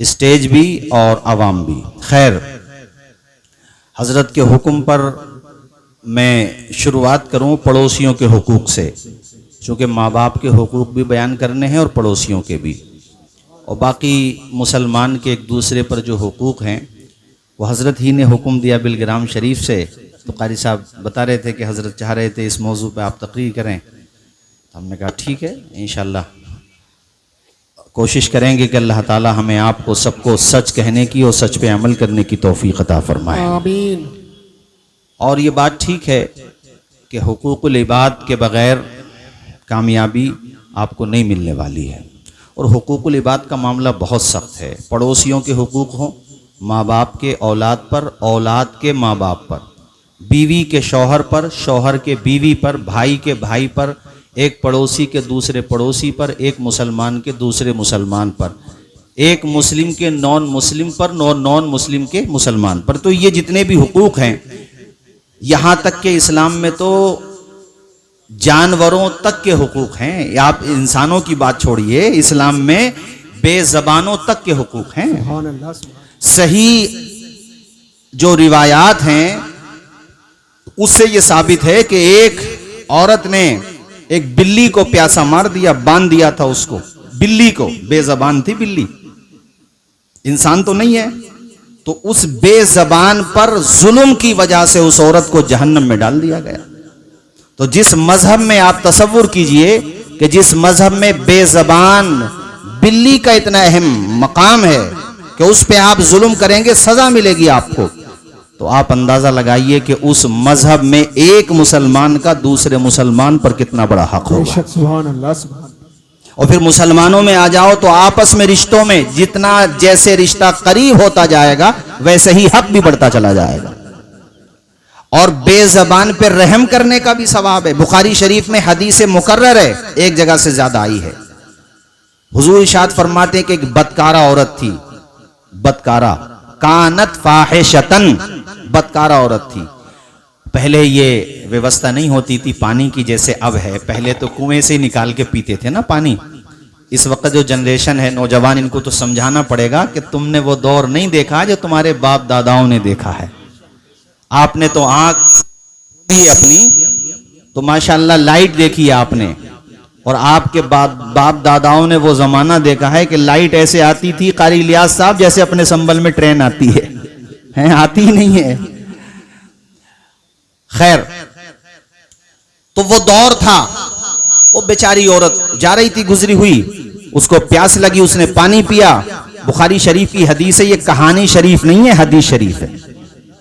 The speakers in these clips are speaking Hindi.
स्टेज भी और आवाम भी। खैर, हजरत के हुक्म पर मैं शुरुआत करूं पड़ोसियों के हुकूक से, चूँकि माँ बाप के हुकूक भी बयान करने हैं और पड़ोसियों के भी, और बाकी मुसलमान के एक दूसरे पर जो हुकूक हैं वो हज़रत ही ने हुक्म दिया बिलग्राम शरीफ से। तो कारी साहब बता रहे थे कि हज़रत चाह रहे थे इस मौजू पे आप तकरीर करें, तो हमने कहा ठीक है, इंशाअल्लाह कोशिश करेंगे कि अल्लाह ताला हमें आपको सबको सच कहने की और सच पे अमल करने की तौफीक अता फरमाए, आमीन। और ये बात ठीक है कि हुकूकुल इबाद के बग़ैर कामयाबी आपको नहीं मिलने वाली है, और हुकूकुल इबाद का मामला बहुत सख्त है। पड़ोसियों के हुकूक हों, माँ बाप के औलाद पर, औलाद के माँ बाप पर, बीवी के शौहर पर, शौहर के बीवी पर, भाई के भाई पर, एक पड़ोसी के दूसरे पड़ोसी पर, एक मुसलमान के दूसरे मुसलमान पर, एक मुस्लिम के नॉन मुस्लिम पर, नॉन मुस्लिम के मुसलमान पर। तो ये जितने भी हुकूक हैं, यहाँ तक के इस्लाम में तो जानवरों तक के हुकूक हैं। आप इंसानों की बात छोड़िए, इस्लाम में बेज़बानों तक के हुकूक हैं। सही जो रिवायात हैं उससे ये साबित है कि एक औरत ने एक बिल्ली को प्यासा मार दिया, बांध दिया था उसको, बिल्ली को, बेज़बान थी बिल्ली, इंसान तो नहीं है। तो उस बेज़बान पर जुल्म की वजह से उस औरत को जहन्नम में डाल दिया गया। तो जिस मजहब में आप तसव्वुर कीजिए कि जिस मजहब में बेज़बान बिल्ली का इतना अहम मकाम है कि उस पे आप जुल्म करेंगे सजा मिलेगी आपको, तो आप अंदाजा लगाइए कि उस मजहब में एक मुसलमान का दूसरे मुसलमान पर कितना बड़ा हक होगा। सुभान अल्लाह। और फिर मुसलमानों में आ जाओ तो आपस में रिश्तों में जितना जैसे रिश्ता करीब होता जाएगा वैसे ही हक भी बढ़ता चला जाएगा। और बेज़बान पर रहम करने का भी सवाब है। बुखारी शरीफ में हदीस मुकर्रर है, एक जगह से ज्यादा आई है। हुजूर इरशाद फरमाते हैं कि एक बदकारा औरत थी, बदकारा, कानत फाहिशतन, बदकारा औरत थी। पहले ये व्यवस्था नहीं होती थी पानी की जैसे अब है। पहले तो कुएं से निकाल के पीते थे ना पानी। इस वक्त जो जनरेशन है नौजवान, इनको तो समझाना पड़ेगा कि तुमने वो दौर नहीं देखा जो तुम्हारे बाप दादाओं ने देखा है। आपने तो आंख अपनी तो माशाल्लाह लाइट देखी है आपने, और आपके बाप दादाओं ने वो जमाना देखा है कि लाइट ऐसे आती थी कारी इलियास साहब जैसे अपने संबल में ट्रेन आती है, आती ही नहीं है। खैर, तो वो दौर था। वो बेचारी औरत जा रही थी, गुजरी हुई, उसको प्यास लगी, उसने पानी पिया। बुखारी शरीफ की हदीस है, ये कहानी शरीफ नहीं है, हदीस शरीफ है।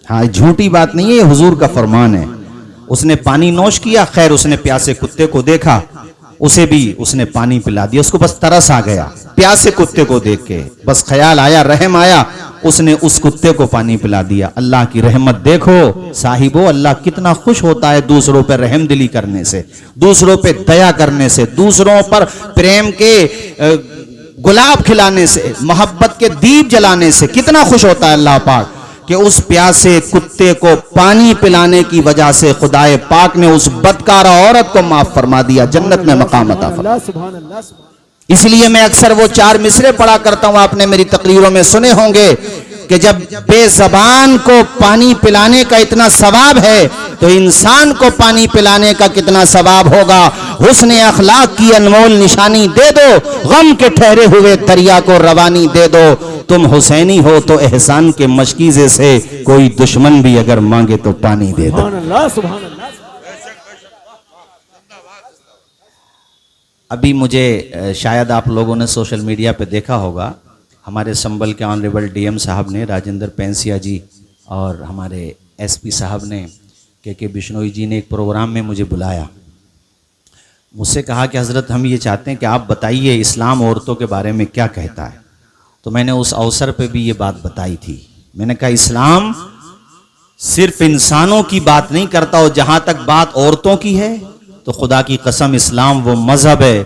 हाँ, झूठी बात नहीं है, ये हुजूर का फरमान है। उसने पानी नोश किया। खैर, उसने प्यासे कुत्ते को देखा, उसे भी उसने पानी पिला दिया। उसको बस तरस आ गया प्यासे कुत्ते को देख के, बस ख्याल आया, रहम आया, उसने उस कुत्ते को पानी पिला दिया। अल्लाह की रहमत देखो साहिबो, अल्लाह कितना खुश होता है दूसरों पर रहम दिली करने से, दूसरों पे दया करने से, दूसरों पर प्रेम के गुलाब खिलाने से, मोहब्बत के दीप जलाने से। कितना खुश होता है अल्लाह पाक कि उस प्यासे कुत्ते को पानी पिलाने की वजह से खुदाए पाक ने उस बदकारा औरत को माफ फरमा दिया, जन्नत में मकाम अता फरमा। इसलिए मैं अक्सर वो 4 मिसरे पढ़ा करता हूं, आपने मेरी तकरीरों में सुने होंगे कि जब बेज़बान को पानी पिलाने का इतना सवाब है तो इंसान को पानी पिलाने का कितना सवाब होगा। हुस्न अखलाक की अनमोल निशानी दे दो, गम के ठहरे हुए दरिया को रवानी दे दो। तुम हुसैनी हो तो एहसान के मशकीजे से कोई दुश्मन भी अगर मांगे तो पानी दे दो। अभी मुझे शायद आप लोगों ने सोशल मीडिया पे देखा होगा, हमारे संबल के ऑनरेबल डीएम साहब ने, राजेंद्र पेंसिया जी, और हमारे एसपी साहब ने, के बिश्नोई जी ने एक प्रोग्राम में मुझे बुलाया। मुझसे कहा कि हज़रत हम ये चाहते हैं कि आप बताइए इस्लाम औरतों के बारे में क्या कहता है। तो मैंने उस अवसर पे भी ये बात बताई थी। मैंने कहा इस्लाम सिर्फ इंसानों की बात नहीं करता, और जहां तक बात औरतों की है तो खुदा की कसम इस्लाम वो मजहब है।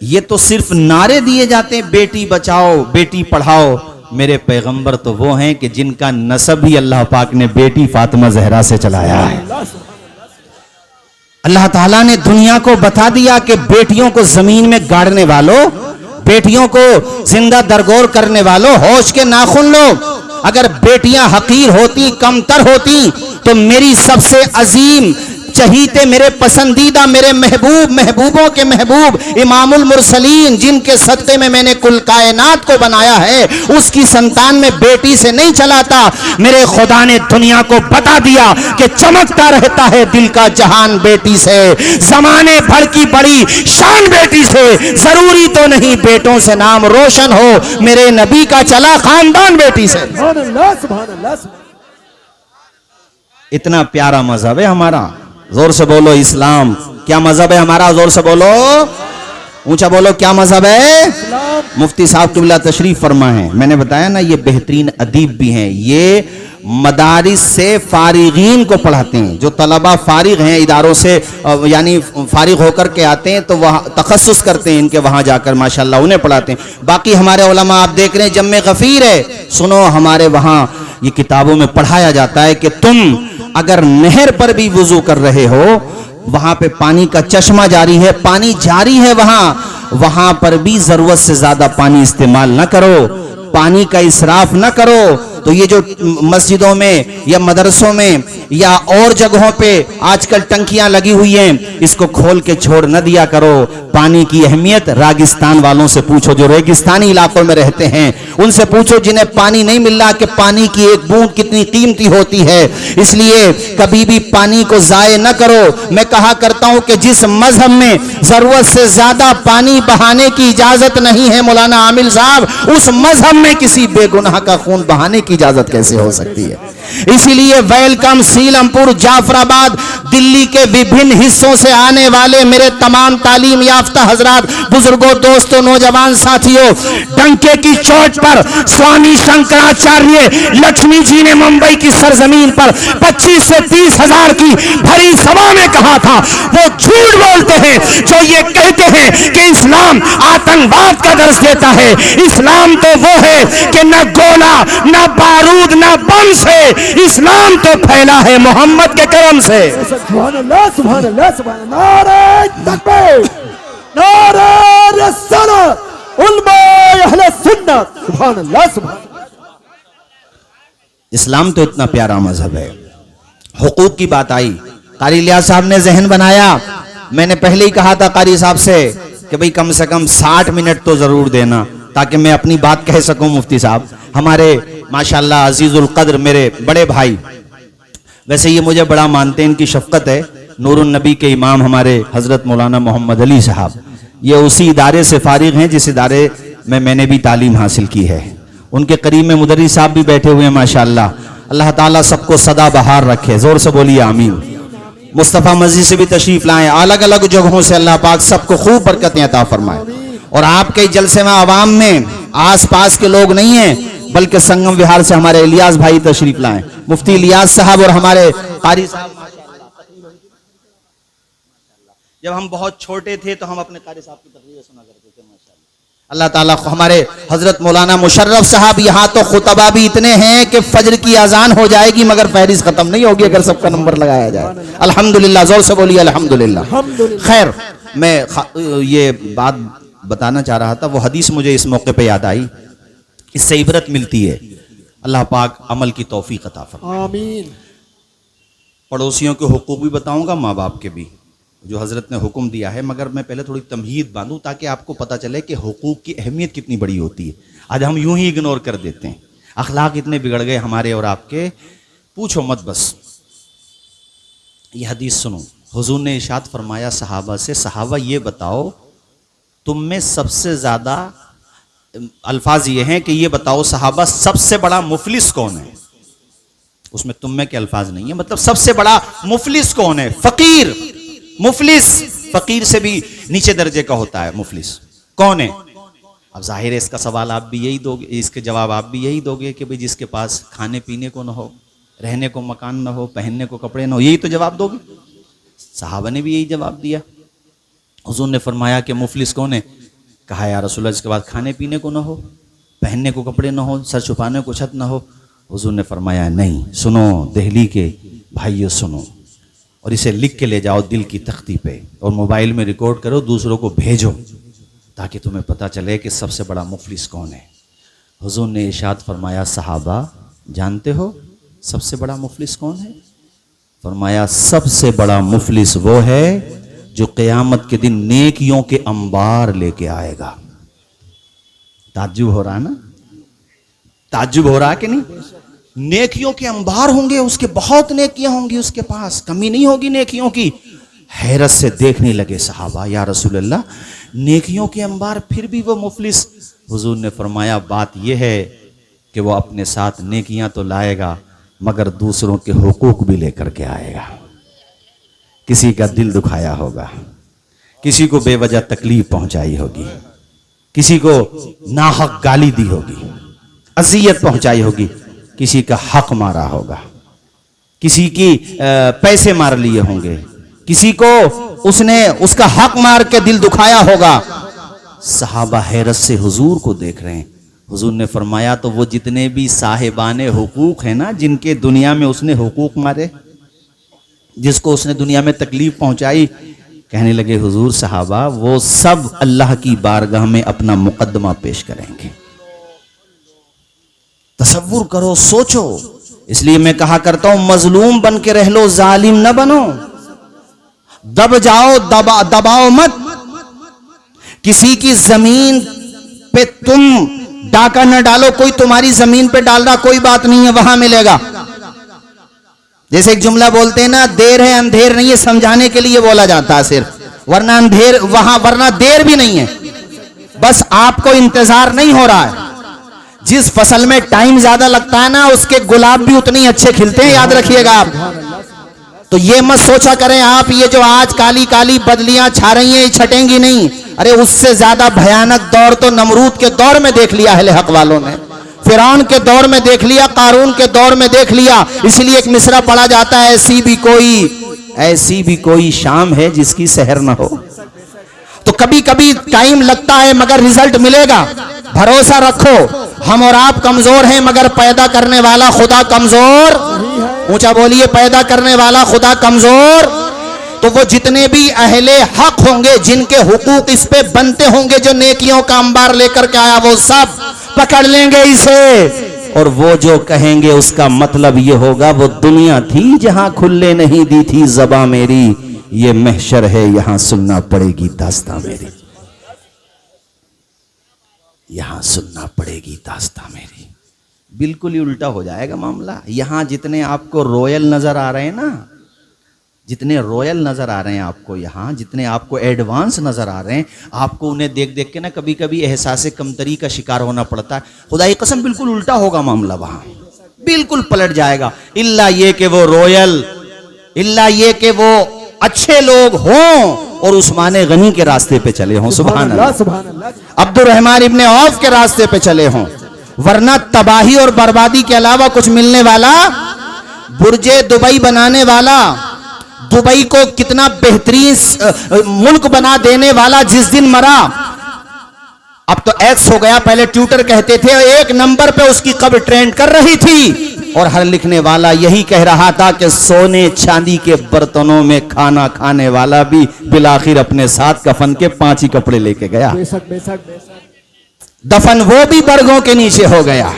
ये तो सिर्फ नारे दिए जाते हैं, बेटी बचाओ, बेटी पढ़ाओ। मेरे पैगंबर तो वो हैं कि जिनका नसब ही अल्लाह पाक ने बेटी फातिमा जहरा से चलाया है। अल्लाह ताला ने दुनिया को बता दिया कि बेटियों को जमीन में गाड़ने वालों, बेटियों को जिंदा दरगोर करने वालों, होश के नाखून लो। अगर बेटियां हकीर होती, कमतर होती, तो मेरी सबसे अजीम चहीते, मेरे पसंदीदा, मेरे महबूब, महबूबों के महबूब इमामुल मुरसलीन, जिनके सदक़े में मैंने कुल कायनात को बनाया है, उसकी संतान में बेटी से नहीं चलाता। मेरे खुदा ने दुनिया को बता दिया कि चमकता रहता है दिल का जहान बेटी से, जमाने भर की बड़ी शान बेटी से। जरूरी तो नहीं बेटों से नाम रोशन हो, मेरे नबी का चला खानदान बेटी से। इतना प्यारा मजहब है हमारा। जोर से बोलो इस्लाम। क्या मजहब है हमारा? जोर से बोलो, ऊंचा बोलो, क्या मजहब है? मुफ्ती साहब किबला तशरीफ फरमा है। मैंने बताया ना, ये बेहतरीन अदीब भी हैं। ये मदारिस से फारिगीन को पढ़ाते हैं। जो तलबा फारिग हैं इदारों से, यानी फारिग होकर के आते हैं, तो वहाँ तखस्सुस करते हैं इनके, वहाँ जाकर माशाल्लाह उन्हें पढ़ाते हैं। बाकी हमारे उलमा आप देख रहे हैं जम्मे गफीर है। सुनो, हमारे वहाँ ये किताबों में पढ़ाया जाता है कि तुम अगर नहर पर भी वुजू कर रहे हो, वहां पे पानी का चश्मा जारी है, पानी जारी है, वहां पर भी जरूरत से ज्यादा पानी इस्तेमाल न करो, पानी का इसराफ न करो। तो ये जो मस्जिदों में या मदरसों में या और जगहों पे आजकल टंकियां लगी हुई हैं, इसको खोल के छोड़ न दिया करो। पानी की अहमियत रागिस्तान वालों से पूछो, जो रेगिस्तानी इलाकों में रहते हैं, उनसे पूछो जिन्हें पानी नहीं मिल रहा कि पानी की एक बूंद कितनी कीमती होती है। इसलिए कभी भी पानी को जाये न करो। मैं कहा करता हूं कि जिस मजहब में जरूरत से ज्यादा पानी बहाने की इजाजत नहीं है मौलाना आमिल साहब, उस मजहब में किसी बेगुनाह का खून बहाने की इजाजत कैसे हो सकती है? इसीलिए वेलकम सीलमपुर, जाफराबाद, दिल्ली के विभिन्न हिस्सों से आने वाले मेरे तमाम तालीम याफ्ता हजरात, बुजुर्गों, दोस्तों, नौजवान साथियों, डंके की चोट पर स्वामी शंकराचार्य लक्ष्मी जी ने मुंबई की सरजमीन पर 25 से 30 हजार की भरी सभा में कहा था। वो झूठ बोलते हैं जो ये कहते हैं कि इस्लाम आतंकवाद का दर्ज देता है। इस्लाम तो वो है कि न गोला, न बारूद, न बम से, इस्लाम तो फैला है मोहम्मद के करम से। सुभान अल्लाह, सुभान अल्लाह, सुभान अल्लाह, नारे तकबीर, नारे रिसालत, उलमाए अहले सुन्नत, सुभान अल्लाह, सुभान अल्लाह। इस्लाम तो इतना प्यारा मजहब है। हुकूक की बात आई, कारी इलियास साहब ने जहन बनाया। मैंने पहले ही कहा था कारी साहब से कि भाई कम से कम 60 मिनट तो जरूर देना, ताकि मैं अपनी बात कह सकूं। मुफ्ती साहब हमारे माशाल्लाह अजीजुल कद्र मेरे बड़े भाई, वैसे ये मुझे बड़ा मानते हैं, इनकी शफकत है। नूरुन नबी के इमाम हमारे हजरत मौलाना मोहम्मद अली साहब, ये उसी इदारे से फारिग हैं जिस इदारे में मैंने भी तालीम हासिल की है। उनके करीब में मुदर्रिस साहब भी बैठे हुए हैं माशाल्लाह। अल्लाह ताला सबको सदा बहार रखे, जोर से बोलिए आमीन। मुस्तफ़ा मस्जिद से भी तशरीफ लाएं, अलग अलग जगहों से अल्लाह पाक सबको खूब बरकतें अता फरमाए। और आपके जलसे में आवाम में आस पास के लोग नहीं हैं, बल्कि संगम विहार से हमारे इलियास भाई तशरीफ लाएं, मुफ्ती इलियास साहब और हमारे कारी साहब। जब हम बहुत छोटे थे तो हम अपने कारी साहब की तकरीरें सुना करते थे माशाल्लाह। अल्लाह ताला हमारे हजरत मौलाना मुशर्रफ साहब, यहाँ तो खुतबा भी इतने हैं कि फजर की अजान हो जाएगी मगर फहरिस खत्म नहीं होगी अगर सबका नंबर लगाया जाए। अल्हम्दुलिल्लाह, जोर से बोलिए अल्हम्दुलिल्लाह। खैर, मैं ये बात बताना चाह रहा था, वो हदीस मुझे इस मौके पे याद आई, इससे इबरत मिलती है। अल्लाह पाक अमल की तौफीक अता फरमाए, आमीन। पड़ोसियों के हुकूक भी बताऊंगा, माँ बाप के भी, जो हजरत ने हुक्म दिया है, मगर मैं पहले थोड़ी तमहीद बांधूं ताकि आपको पता चले कि हुकूक की अहमियत कितनी बड़ी होती है। आज हम यूं ही इग्नोर कर देते हैं। अखलाक इतने बिगड़ गए हमारे और आपके, पूछो मत बस। ये हदीस सुनो, हुजूर ने इरशाद फरमाया सहाबा से, सहाबा ये बताओ तुम में सबसे ज्यादा, अल्फाज ये हैं कि ये बताओ सहाबा सबसे बड़ा मुफलिस कौन है। उसमें तुम में के अल्फाज नहीं है, मतलब सबसे बड़ा मुफलिस कौन है। फकीर, मुफलिस फकीर से भी नीचे दर्जे का होता है। मुफलिस कौन है? अब जाहिर है इसका सवाल आप भी यही दोगे, इसके जवाब आप भी यही दोगे कि भाई जिसके पास खाने पीने को ना हो, रहने को मकान ना हो, पहनने को कपड़े ना हो, यही तो जवाब दोगे। सहाबा ने भी यही जवाब दिया। हुजूर ने फरमाया कि मुफलिस कौन है? कहा या रसूलल्लाह जिसके बाद खाने पीने को ना हो, पहनने को कपड़े ना हो, सर छुपाने को छत ना हो। हुजूर ने फरमाया नहीं, सुनो दिल्ली के भाइयों सुनो, और इसे लिख के ले जाओ दिल की तख्ती पे और मोबाइल में रिकॉर्ड करो, दूसरों को भेजो। ताकि तुम्हें पता चले कि सबसे बड़ा मुफलिस कौन है। हुजूर ने इरशाद फरमाया, सहाबा जानते हो सबसे बड़ा मुफलिस कौन है? फरमाया, सबसे बड़ा मुफलिस वो है जो क़यामत के दिन नेकियों के अंबार लेके आएगा। ताज्जुब हो रहा है ना? ताज्जुब हो रहा है कि नहीं? नेकियों के अंबार होंगे उसके, बहुत नेकियां होंगी उसके पास, कमी नहीं होगी नेकियों की। हैरत से देखने लगे सहाबा, या रसूल अल्लाह नेकियों के अंबार फिर भी वो मुफलिस? हुजूर ने फरमाया, बात यह है कि वो अपने साथ नेकियां तो लाएगा मगर दूसरों के हुकूक भी लेकर के आएगा। किसी का दिल दुखाया होगा, किसी को बेवजह तकलीफ पहुंचाई होगी, किसी को नाहक गाली दी होगी, अजियत पहुंचाई होगी, किसी का हक मारा होगा, किसी की पैसे मार लिए होंगे, किसी को उसने उसका हक मार के दिल दुखाया होगा। सहाबा हैरत से हुजूर को देख रहे हैं। हुजूर ने फरमाया, तो वो जितने भी साहिबाने हुकूक हैं ना, जिनके दुनिया में उसने हुकूक मारे, जिसको उसने दुनिया में तकलीफ पहुंचाई, कहने लगे हुजूर सहाबा वो सब अल्लाह की बारगाह में अपना मुकद्दमा पेश करेंगे। तसव्वुर करो, सोचो। इसलिए मैं कहा करता हूं, मजलूम बन के रह लो, जालिम न बनो। दब जाओ, दबाओ मत। किसी की जमीन पे तुम डाका न डालो। कोई तुम्हारी जमीन पे डाल रहा, कोई बात नहीं है, वहां मिलेगा। जैसे एक जुमला बोलते हैं ना, देर है अंधेर नहीं है, समझाने के लिए बोला जाता है सिर्फ, वरना अंधेर वहां, वरना देर भी नहीं है। बस आपको इंतजार नहीं हो रहा है। जिस फसल में टाइम ज्यादा लगता है ना, उसके गुलाब भी उतने ही अच्छे खिलते हैं, याद रखिएगा आप। तो ये मत सोचा करें आप, ये जो आज काली काली बदलियां छा रही हैं, ये छटेंगी नहीं। अरे उससे ज्यादा भयानक दौर तो नमरूद के दौर में देख लिया अहले हक वालों ने, फिरौन के दौर में देख लिया, कारून के दौर में देख लिया। इसलिए एक मिसरा पढ़ा जाता है, ऐसी भी कोई शाम है जिसकी सहर ना हो। तो कभी कभी टाइम लगता है मगर रिजल्ट मिलेगा। भरोसा रखो, हम और आप कमजोर हैं मगर पैदा करने वाला खुदा कमजोर, ऊंचा बोलिए, पैदा करने वाला खुदा कमजोर। तो वो जितने भी अहले हक होंगे, जिनके हुकूक इस पे बनते होंगे, जो नेकियों का अंबार लेकर के आया, वो सब पकड़ लेंगे इसे। और वो जो कहेंगे उसका मतलब ये होगा, वो दुनिया थी जहां खुले नहीं दी थी ज़बां मेरी, ये महशर है यहां सुनना पड़ेगी दास्तां मेरी, यहां सुनना पड़ेगी दास्तां मेरी। बिल्कुल ही उल्टा हो जाएगा मामला। यहां जितने आपको रॉयल नजर आ रहे हैं ना, जितने रॉयल नजर आ रहे हैं आपको, यहाँ जितने आपको एडवांस नजर आ रहे हैं, आपको उन्हें देख देख के ना कभी कभी एहसास कमतरी का शिकार होना पड़ता है। खुदा की कसम बिल्कुल उल्टा होगा मामला, वहां बिल्कुल पलट जाएगा। इल्ला ये कि वो रॉयल, इल्ला ये कि वो अच्छे लोग हों और उस्मान गनी के रास्ते पे चले हों, सुभान अल्लाह, अब्दुर रहमान इब्ने औफ के रास्ते पे चले हों। वरना तबाही और बर्बादी के अलावा कुछ मिलने वाला, बुर्जे दुबई बनाने वाला, दुबई को कितना बेहतरीन मुल्क बना देने वाला जिस दिन मरा, अब तो एक्स हो गया, पहले ट्विटर कहते थे, एक नंबर पे उसकी कब्र ट्रेंड कर रही थी। और हर लिखने वाला यही कह रहा था कि सोने चांदी के बर्तनों में खाना खाने वाला भी बिलाखिर अपने साथ कफन के 5 ही कपड़े लेके गया। बेशक बेशक बेशक। दफन वो भी बरगों के नीचे हो गया,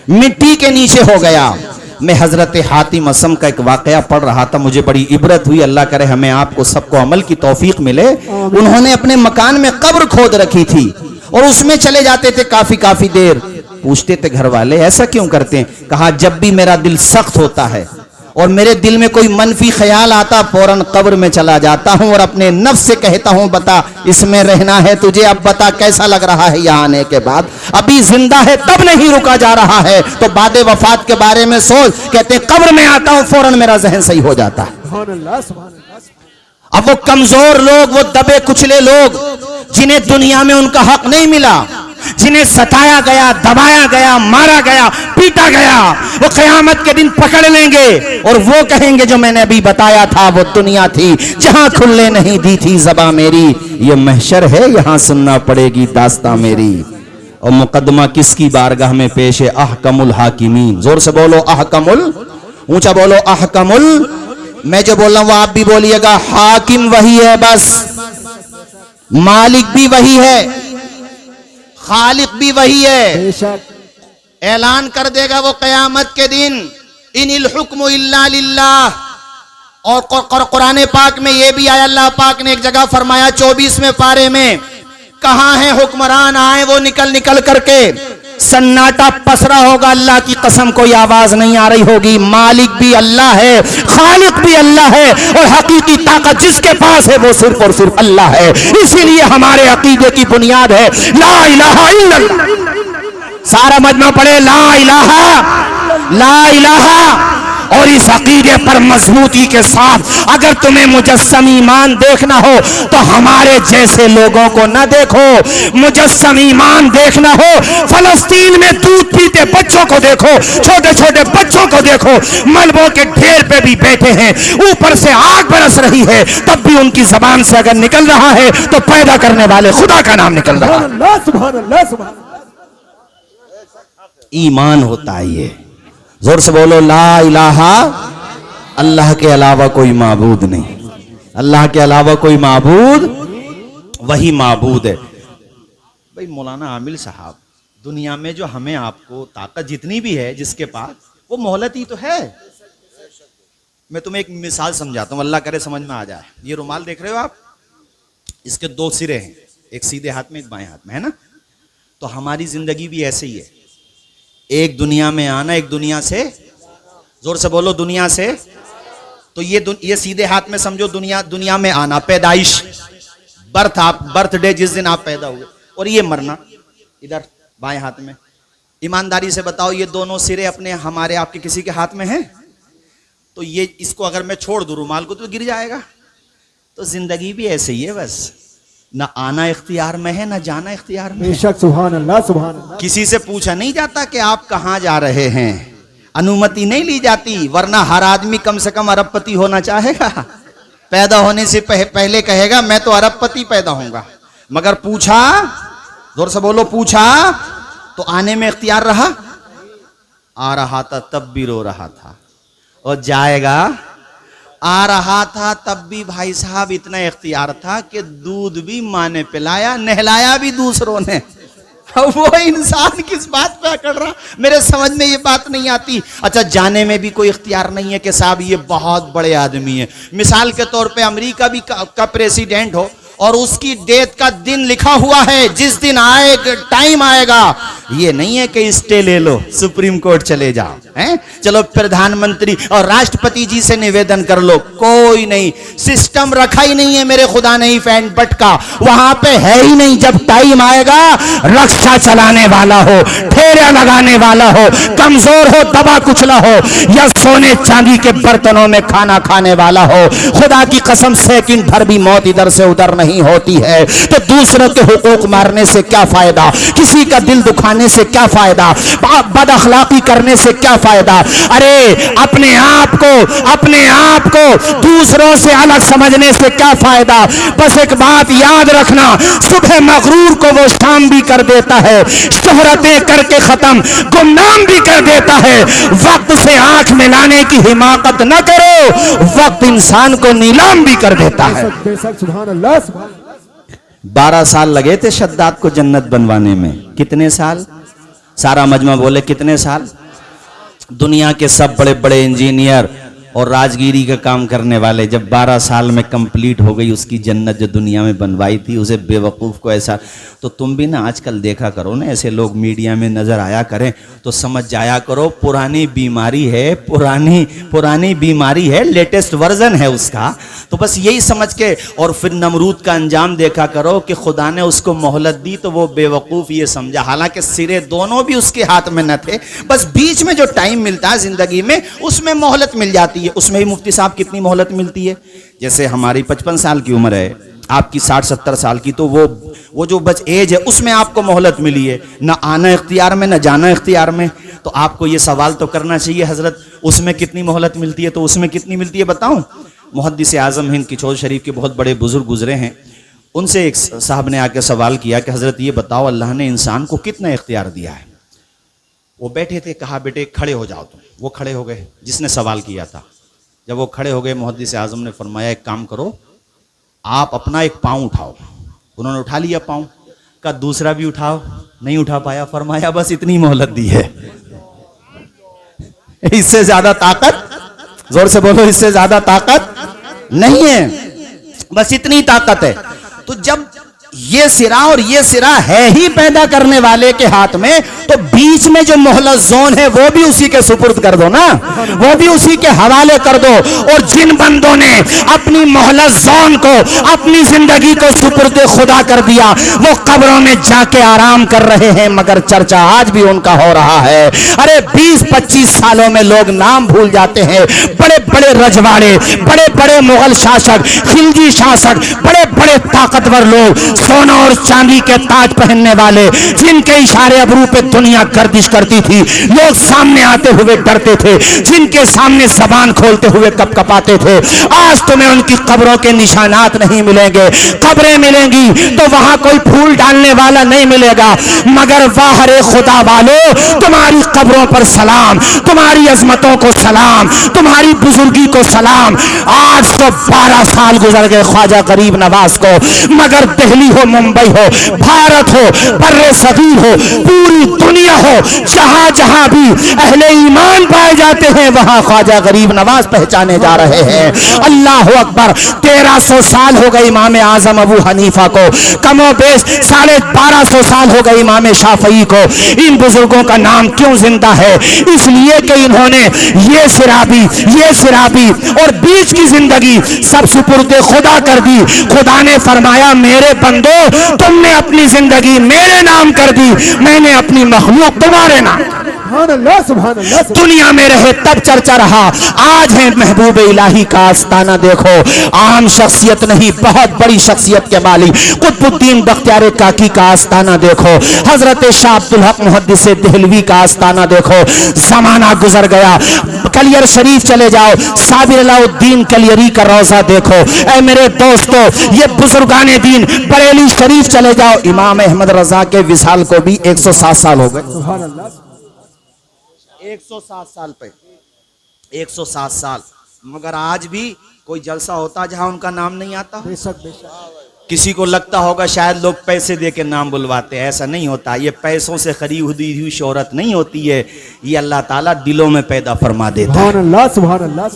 मिट्टी के नीचे हो गया। मैं हजरत हातिम असम का एक वाकया पढ़ रहा था, मुझे बड़ी इबरत हुई। अल्लाह करे हमें आपको सबको अमल की तौफीक मिले। उन्होंने अपने मकान में कब्र खोद रखी थी और उसमें चले जाते थे काफी देर। पूछते थे घर वाले, ऐसा क्यों करते हैं? कहा, जब भी मेरा दिल सख्त होता है और मेरे दिल में कोई मनफी ख्याल आता, फौरन कब्र में चला जाता हूं और अपने नफ्स से कहता हूं, बता इसमें रहना है तुझे, अब बता कैसा लग रहा है यहां आने के बाद? अभी जिंदा है तब नहीं रुका जा रहा है, तो बाद वफात के बारे में सोच। कहते कब्र में आता हूं फौरन मेरा जहन सही हो जाता है। अब वो कमजोर लोग, वो दबे कुचले लोग, जिन्हें दुनिया में उनका हक नहीं मिला, जिन्हें सताया गया, दबाया गया, मारा गया, पीटा गया, वो क़यामत के दिन पकड़ लेंगे और वो कहेंगे जो मैंने अभी बताया था, वो दुनिया थी जहां खुलने नहीं दी थी ज़बां मेरी, ये महशर है यहां सुनना पड़ेगी दास्तां मेरी। और मुकदमा किसकी बारगाह में पेश है? अहकमुल हाकिमीन। जोर से बोलो अहकमुल, ऊंचा बोलो अहकमुल। मैं जो बोल रहा हूं वो आप भी बोलिएगा। हाकिम वही है, बस मालिक भी वही है, खालिक भी वही है। बेशक ऐलान कर देगा वो कयामत के दिन, इनिल हुक्मु इल्ला लिल्लाह। और कुरान पाक में ये भी आया, अल्लाह पाक ने एक जगह फरमाया 24वें पारे में, कहां है हुक्मरान आए वो निकल निकल करके। सन्नाटा पसरा होगा, अल्लाह की कसम कोई आवाज नहीं आ रही होगी। मालिक भी अल्लाह है, खालिक भी अल्लाह है, और हकीकी ताकत जिसके पास है वो सिर्फ और सिर्फ अल्लाह है। इसीलिए हमारे अकीदे की बुनियाद है ला इलाहा इल्लल्लाह। सारा मजमा पढ़े ला इलाहा। और इस अकीदे पर मजबूती के साथ अगर तुम्हें मुजस्सम ईमान देखना हो तो हमारे जैसे लोगों को न देखो। मुजस्सम ईमान देखना हो, फलस्तीन में दूध पीते बच्चों को देखो, छोटे छोटे बच्चों को देखो, मलबों के ढेर पे भी बैठे हैं, ऊपर से आग बरस रही है, तब भी उनकी जबान से अगर निकल रहा है तो पैदा करने वाले खुदा का नाम निकल रहा है। सुभान अल्लाह, सुभान अल्लाह, सुभान अल्लाह। ईमान होता है ये। जोर से बोलो ला इलाहा, अल्लाह के अलावा कोई माबूद नहीं, अल्लाह के अलावा कोई माबूद, वही माबूद है। भाई मौलाना आमिल साहब, दुनिया में जो हमें आपको ताकत जितनी भी है जिसके पास, वो मोहलत ही तो है। मैं तुम्हें एक मिसाल समझाता हूं, अल्लाह करे समझ में आ जाए। ये रुमाल देख रहे हो आप, इसके दो सिरे हैं, एक सीधे हाथ में एक बाएं हाथ में, है ना। तो हमारी जिंदगी भी ऐसे ही है, एक दुनिया में आना, एक दुनिया से, जोर से बोलो दुनिया से। तो ये सीधे हाथ में समझो दुनिया में आना, पैदाइश, बर्थ, आप बर्थडे जिस दिन आप पैदा हुए, और ये मरना इधर बाएं हाथ में। ईमानदारी से बताओ ये दोनों सिरे अपने हमारे आपके किसी के हाथ में हैं? तो ये इसको अगर मैं छोड़ दूं रुमाल को तो गिर जाएगा। तो जिंदगी भी ऐसे ही है, बस ना आना इख्तियार में है ना जाना इख्तियार में। बेशक सुभान अल्लाह, सुभान अल्लाह। किसी से पूछा नहीं जाता कि आप कहां जा रहे हैं, अनुमति नहीं ली जाती, वरना हर आदमी कम से कम अरबपति होना चाहेगा। पैदा होने से पहले कहेगा मैं तो अरबपति पैदा होऊंगा, मगर पूछा, जोर से बोलो पूछा, तो आने में इख्तियार रहा। आ रहा था तब भी रो रहा था, और जाएगा, आ रहा था तब भी भाई साहब इतना इख्तियार था कि दूध भी माँ ने पिलाया, नहलाया भी दूसरों ने। वो इंसान किस बात पे अकड़ रहा, मेरे समझ में ये बात नहीं आती। अच्छा, जाने में भी कोई इख्तियार नहीं है कि साहब ये बहुत बड़े आदमी है। मिसाल के तौर पे अमेरिका भी का प्रेसिडेंट हो और उसकी डेथ का दिन लिखा हुआ है, जिस दिन आएगा टाइम आएगा, ये नहीं है कि स्टे ले लो सुप्रीम कोर्ट चले जाओ, हैं? चलो प्रधानमंत्री और राष्ट्रपति जी से निवेदन कर लो, कोई नहीं, सिस्टम रखा ही नहीं है मेरे खुदा ने, फैन पटका वहां पे है ही नहीं। जब टाइम आएगा, रक्षा चलाने वाला हो, फेरा लगाने वाला हो, कमजोर हो, दबा कुचला हो, या सोने चांदी के बर्तनों में खाना खाने वाला हो, खुदा की कसम सेकंड भर भी मौत इधर से उधर नहीं होती है। तो दूसरों के हुकूक मारने से क्या फायदा, किसी का दिल दुखाने से क्या फायदा, बद अखलाकी करने से क्या फायदा। अरे अपने आप को दूसरों से अलग समझने से क्या फायदा। बस एक बात याद रखना, सुबह मगरूर को वो शाम भी कर देता है, शोहरतें करके खत्म गुमनाम भी कर देता है। वक्त से आंख मिलाने की हिमाकत न करो, वक्त इंसान को नीलाम भी कर देता है। बेशक सुभान अल्लाह, सुभान अल्लाह। 12 साल लगे थे शद्दाद को जन्नत बनवाने में। कितने साल? सारा मजमा बोले कितने साल? दुनिया के सब बड़े बड़े इंजीनियर और राजगिरी का काम करने वाले, जब 12 साल में कंप्लीट हो गई उसकी जन्नत जो दुनिया में बनवाई थी, उसे बेवकूफ़ को ऐसा। तो तुम भी ना आजकल देखा करो ना, ऐसे लोग मीडिया में नजर आया करें तो समझ जाया करो पुरानी बीमारी है, पुरानी बीमारी है, लेटेस्ट वर्जन है उसका। तो बस यही समझ के, और फिर नमरूद का अंजाम देखा करो कि खुदा ने उसको मोहलत दी तो वो बेवकूफ़ ये समझा, हालांकि सिरे दोनों भी उसके हाथ में न थे, बस बीच में जो टाइम मिलता है जिंदगी में उसमें मोहलत मिल जाती है। उसमें ही मुफ्ती साहब कितनी मोहलत मिलती है, जैसे हमारी 55 साल की उम्र है, आपकी 60-70 साल की, तो वो जो बच एज है उसमें आपको मोहलत मिली है, ना आना इख्तियार में ना जाना इख्तियार में। तो आपको ये सवाल तो करना चाहिए, हजरत उसमें कितनी मोहलत मिलती है, तो उसमें कितनी मिलती है बताऊं। मुहद्दिस आज़म हिंद किचौल शरीफ के बहुत बड़े बुजुर्ग गुजरे हैं, उनसे एक साहब ने आके सवाल किया कि हजरत ये बताओ अल्लाह ने इंसान को कितना इख्तियार दिया है। वो बैठे थे, कहा बेटे खड़े हो जाओ तुम। वो खड़े हो गए जिसने सवाल किया था। जब वो खड़े हो गए, मुहद्दिस आज़म ने फरमाया एक काम करो, आप अपना एक पाँव उठाओ। उन्होंने उठा लिया पाँव। का दूसरा भी उठाओ, नहीं उठा पाया, फरमाया बस इतनी मोहलत दी है, इससे ज्यादा ताकत, जोर से बोलो, इससे ज्यादा ताकत नहीं है, बस इतनी ताकत है। तो जब ये सिरा और ये सिरा है ही पैदा करने वाले के हाथ में, तो बीच में जो मोहलत जोन है वो भी उसी के सुपुर्द कर दो ना, वो भी उसी के हवाले कर दो। और जिन बंदों ने अपनी मोहलत जोन को, अपनी जिंदगी को सुपुर्द खुदा कर दिया, वो कब्रों में जाके आराम कर रहे हैं, मगर चर्चा आज भी उनका हो रहा है। अरे 20-25 सालों में लोग नाम भूल जाते हैं। बड़े बड़े रजवाड़े, बड़े बड़े मुगल शासक, खिलजी शासक, बड़े बड़े ताकतवर लोग, सोना और चांदी के ताज पहनने वाले, जिनके इशारे अबरू पे दुनिया गर्दिश करती थी, लोग सामने आते हुए डरते थे, जिनके सामने जबान खोलते हुए कपकपाते थे, आज तुम्हें उनकी कब्रों के निशानात नहीं मिलेंगे। कब्रें मिलेंगी तो वहां कोई फूल डालने वाला नहीं मिलेगा, मगर वाह रे खुदा वालों, तुम्हारी कब्रों पर सलाम, तुम्हारी अजमतों को सलाम, तुम्हारी बुजुर्गी को सलाम। आज तो 12 साल गुजर गए ख्वाजा गरीब नवाज को, मगर दिल्ली हो, मुंबई हो, भारत हो, बर्रे सगीर हो, पूरी दुनिया हो, जहां जहां भी अहले ईमान पाए जाते हैं, वहां ख्वाजा गरीब नवाज पहचाने जा रहे हैं। अल्लाह अकबर। 1300 साल हो गए इमाम आजम अबू हनीफा को, कमो बेश 1250 साल हो गए इमाम शाफई को। इन बुजुर्गों का नाम क्यों जिंदा है? इसलिए कि इन्होंने ये सिराबी और बीच की जिंदगी सब सुपुर्दे खुदा कर दी। खुदा ने फरमाया, मेरे बंदो, तुमने अपनी जिंदगी मेरे नाम कर दी, मैंने अपनी मखलूक तुम्हारे नाम। दुनिया में रहे तब चर्चा रहा, आज है महबूब इलाही का आस्ताना। देखो, आम शख्सियत नहीं, बहुत बड़ी शख्सियत के मालिक कुतुबुद्दीन बख्तियार काकी का आस्ताना देखो, हजरत शाह अब्दुल हक मुहद्दिस देहलवी का आस्ताना देखो। जमाना गुजर गया, कलियर शरीफ चले जाओ, साबिर अलाउद्दीन कलियरी का रोजा देखो। ऐ मेरे दोस्तों, ये बुजुर्गाने दीन बरेली शरीफ चले जाओ, इमाम अहमद रजा के विसाल को भी 107 साल हो गए। 107 साल पे, 107 साल, मगर आज भी कोई जलसा होता जहां उनका नाम नहीं आता। किसी को लगता होगा शायद लोग पैसे दे के नाम बुलवाते हैं, ऐसा नहीं होता। ये पैसों से खरीदी हुई शोहरत नहीं होती है, ये अल्लाह ताला दिलों में पैदा फरमा देता है। सुभान अल्लाह।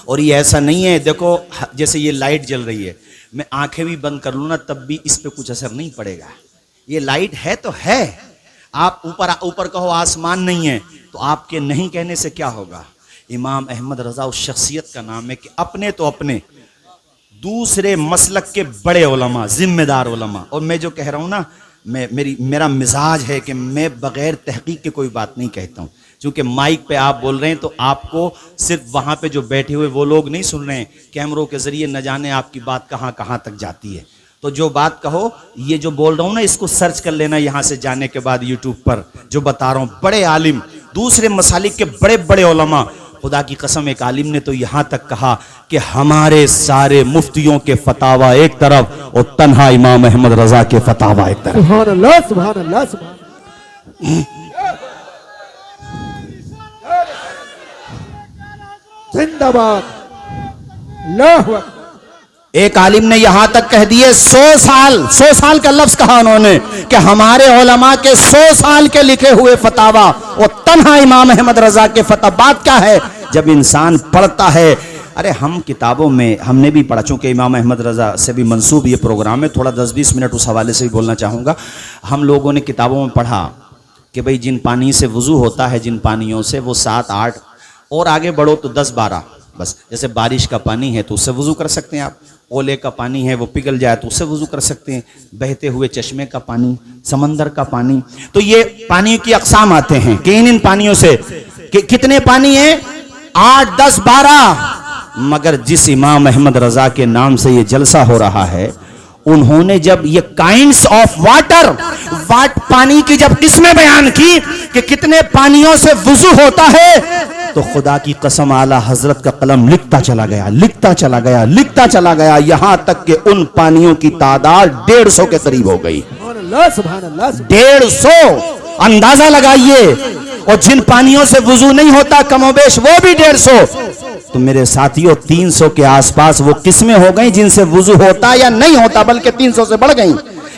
और ये ऐसा नहीं है, देखो जैसे ये लाइट जल रही है, मैं आंखें भी बंद कर लूँ ना तब भी इस पे कुछ असर नहीं पड़ेगा। ये लाइट है तो है, आप ऊपर कहो आसमान नहीं है, तो आपके नहीं कहने से क्या होगा। इमाम अहमद रजा उस शख्सियत का नाम है कि अपने तो अपने, दूसरे मसलक के बड़े उलमा, जिम्मेदार उलमा। और मैं जो कह रहा हूँ ना, मेरा मिजाज है कि मैं बगैर तहकीक के कोई बात नहीं कहता हूँ, क्योंकि माइक पे आप बोल रहे हैं तो आपको सिर्फ वहाँ पे जो बैठे हुए वो लोग नहीं सुन रहे हैं, कैमरों के जरिए न जाने आपकी बात कहाँ कहाँ तक जाती है। तो जो बात कहो, ये जो बोल रहा हूँ ना, इसको सर्च कर लेना यहाँ से जाने के बाद यूट्यूब पर, जो बता रहा हूँ। बड़े आलिम, दूसरे मसालिक के बड़े बड़े उलमा, खुदा की कसम एक आलिम ने तो यहाँ तक कहा कि हमारे सारे मुफ्तियों के फतावा एक तरफ और तन्हा इमाम अहमद रजा के फतावा एक तरफ। सुभान अल्लाह, सुभान अल्लाह, सुभान। जिंदाबाद। अल्लाहु अकबर। एक आलिम ने यहां तक कह दिए 100 साल का लफ्ज कहा उन्होंने कि हमारे उलमा के 100 साल के लिखे हुए फतावा और तन्हा इमाम अहमद रजा के फतवा। बात क्या है, जब इंसान पढ़ता है, अरे हम किताबों में हमने भी पढ़ा, चूंकि इमाम अहमद रजा से भी मंसूब ये प्रोग्राम है, थोड़ा 10-20 मिनट उस हवाले से भी बोलना चाहूँगा। हम लोगों ने किताबों में पढ़ा कि भाई जिन पानी से वज़ू होता है, जिन पानियों से, वो 7-8 और आगे बढ़ो तो 10-12, बस जैसे बारिश का पानी है तो उससे वज़ू कर सकते हैं आप, ओले का पानी है वो पिघल जाए तो उससे वज़ू कर सकते हैं, बहते हुए चश्मे का पानी, समंदर का पानी। तो ये पानी की अक़साम आते हैं कि इन पानियों से कितने पानी हैं, 8, 10, 12। मगर जिस इमाम अहमद रजा के नाम से ये जलसा हो रहा है, उन्होंने जब ये काइंड्स ऑफ वाटर पानी की जब किस्में बयान की कि कितने पानियों से वुजू होता है, तो खुदा की कसम आला हजरत का कलम लिखता चला गया, यहां तक कि उन पानियों की तादाद 150 के करीब हो गई। 150, अंदाजा लगाइए। और जिन पानियों से वुजू नहीं होता कमोबेश वो भी 150। तो मेरे साथियों 300 के आसपास वो किस्में हो गई जिनसे वुजू होता या नहीं होता, बल्कि 300 से बढ़ गई।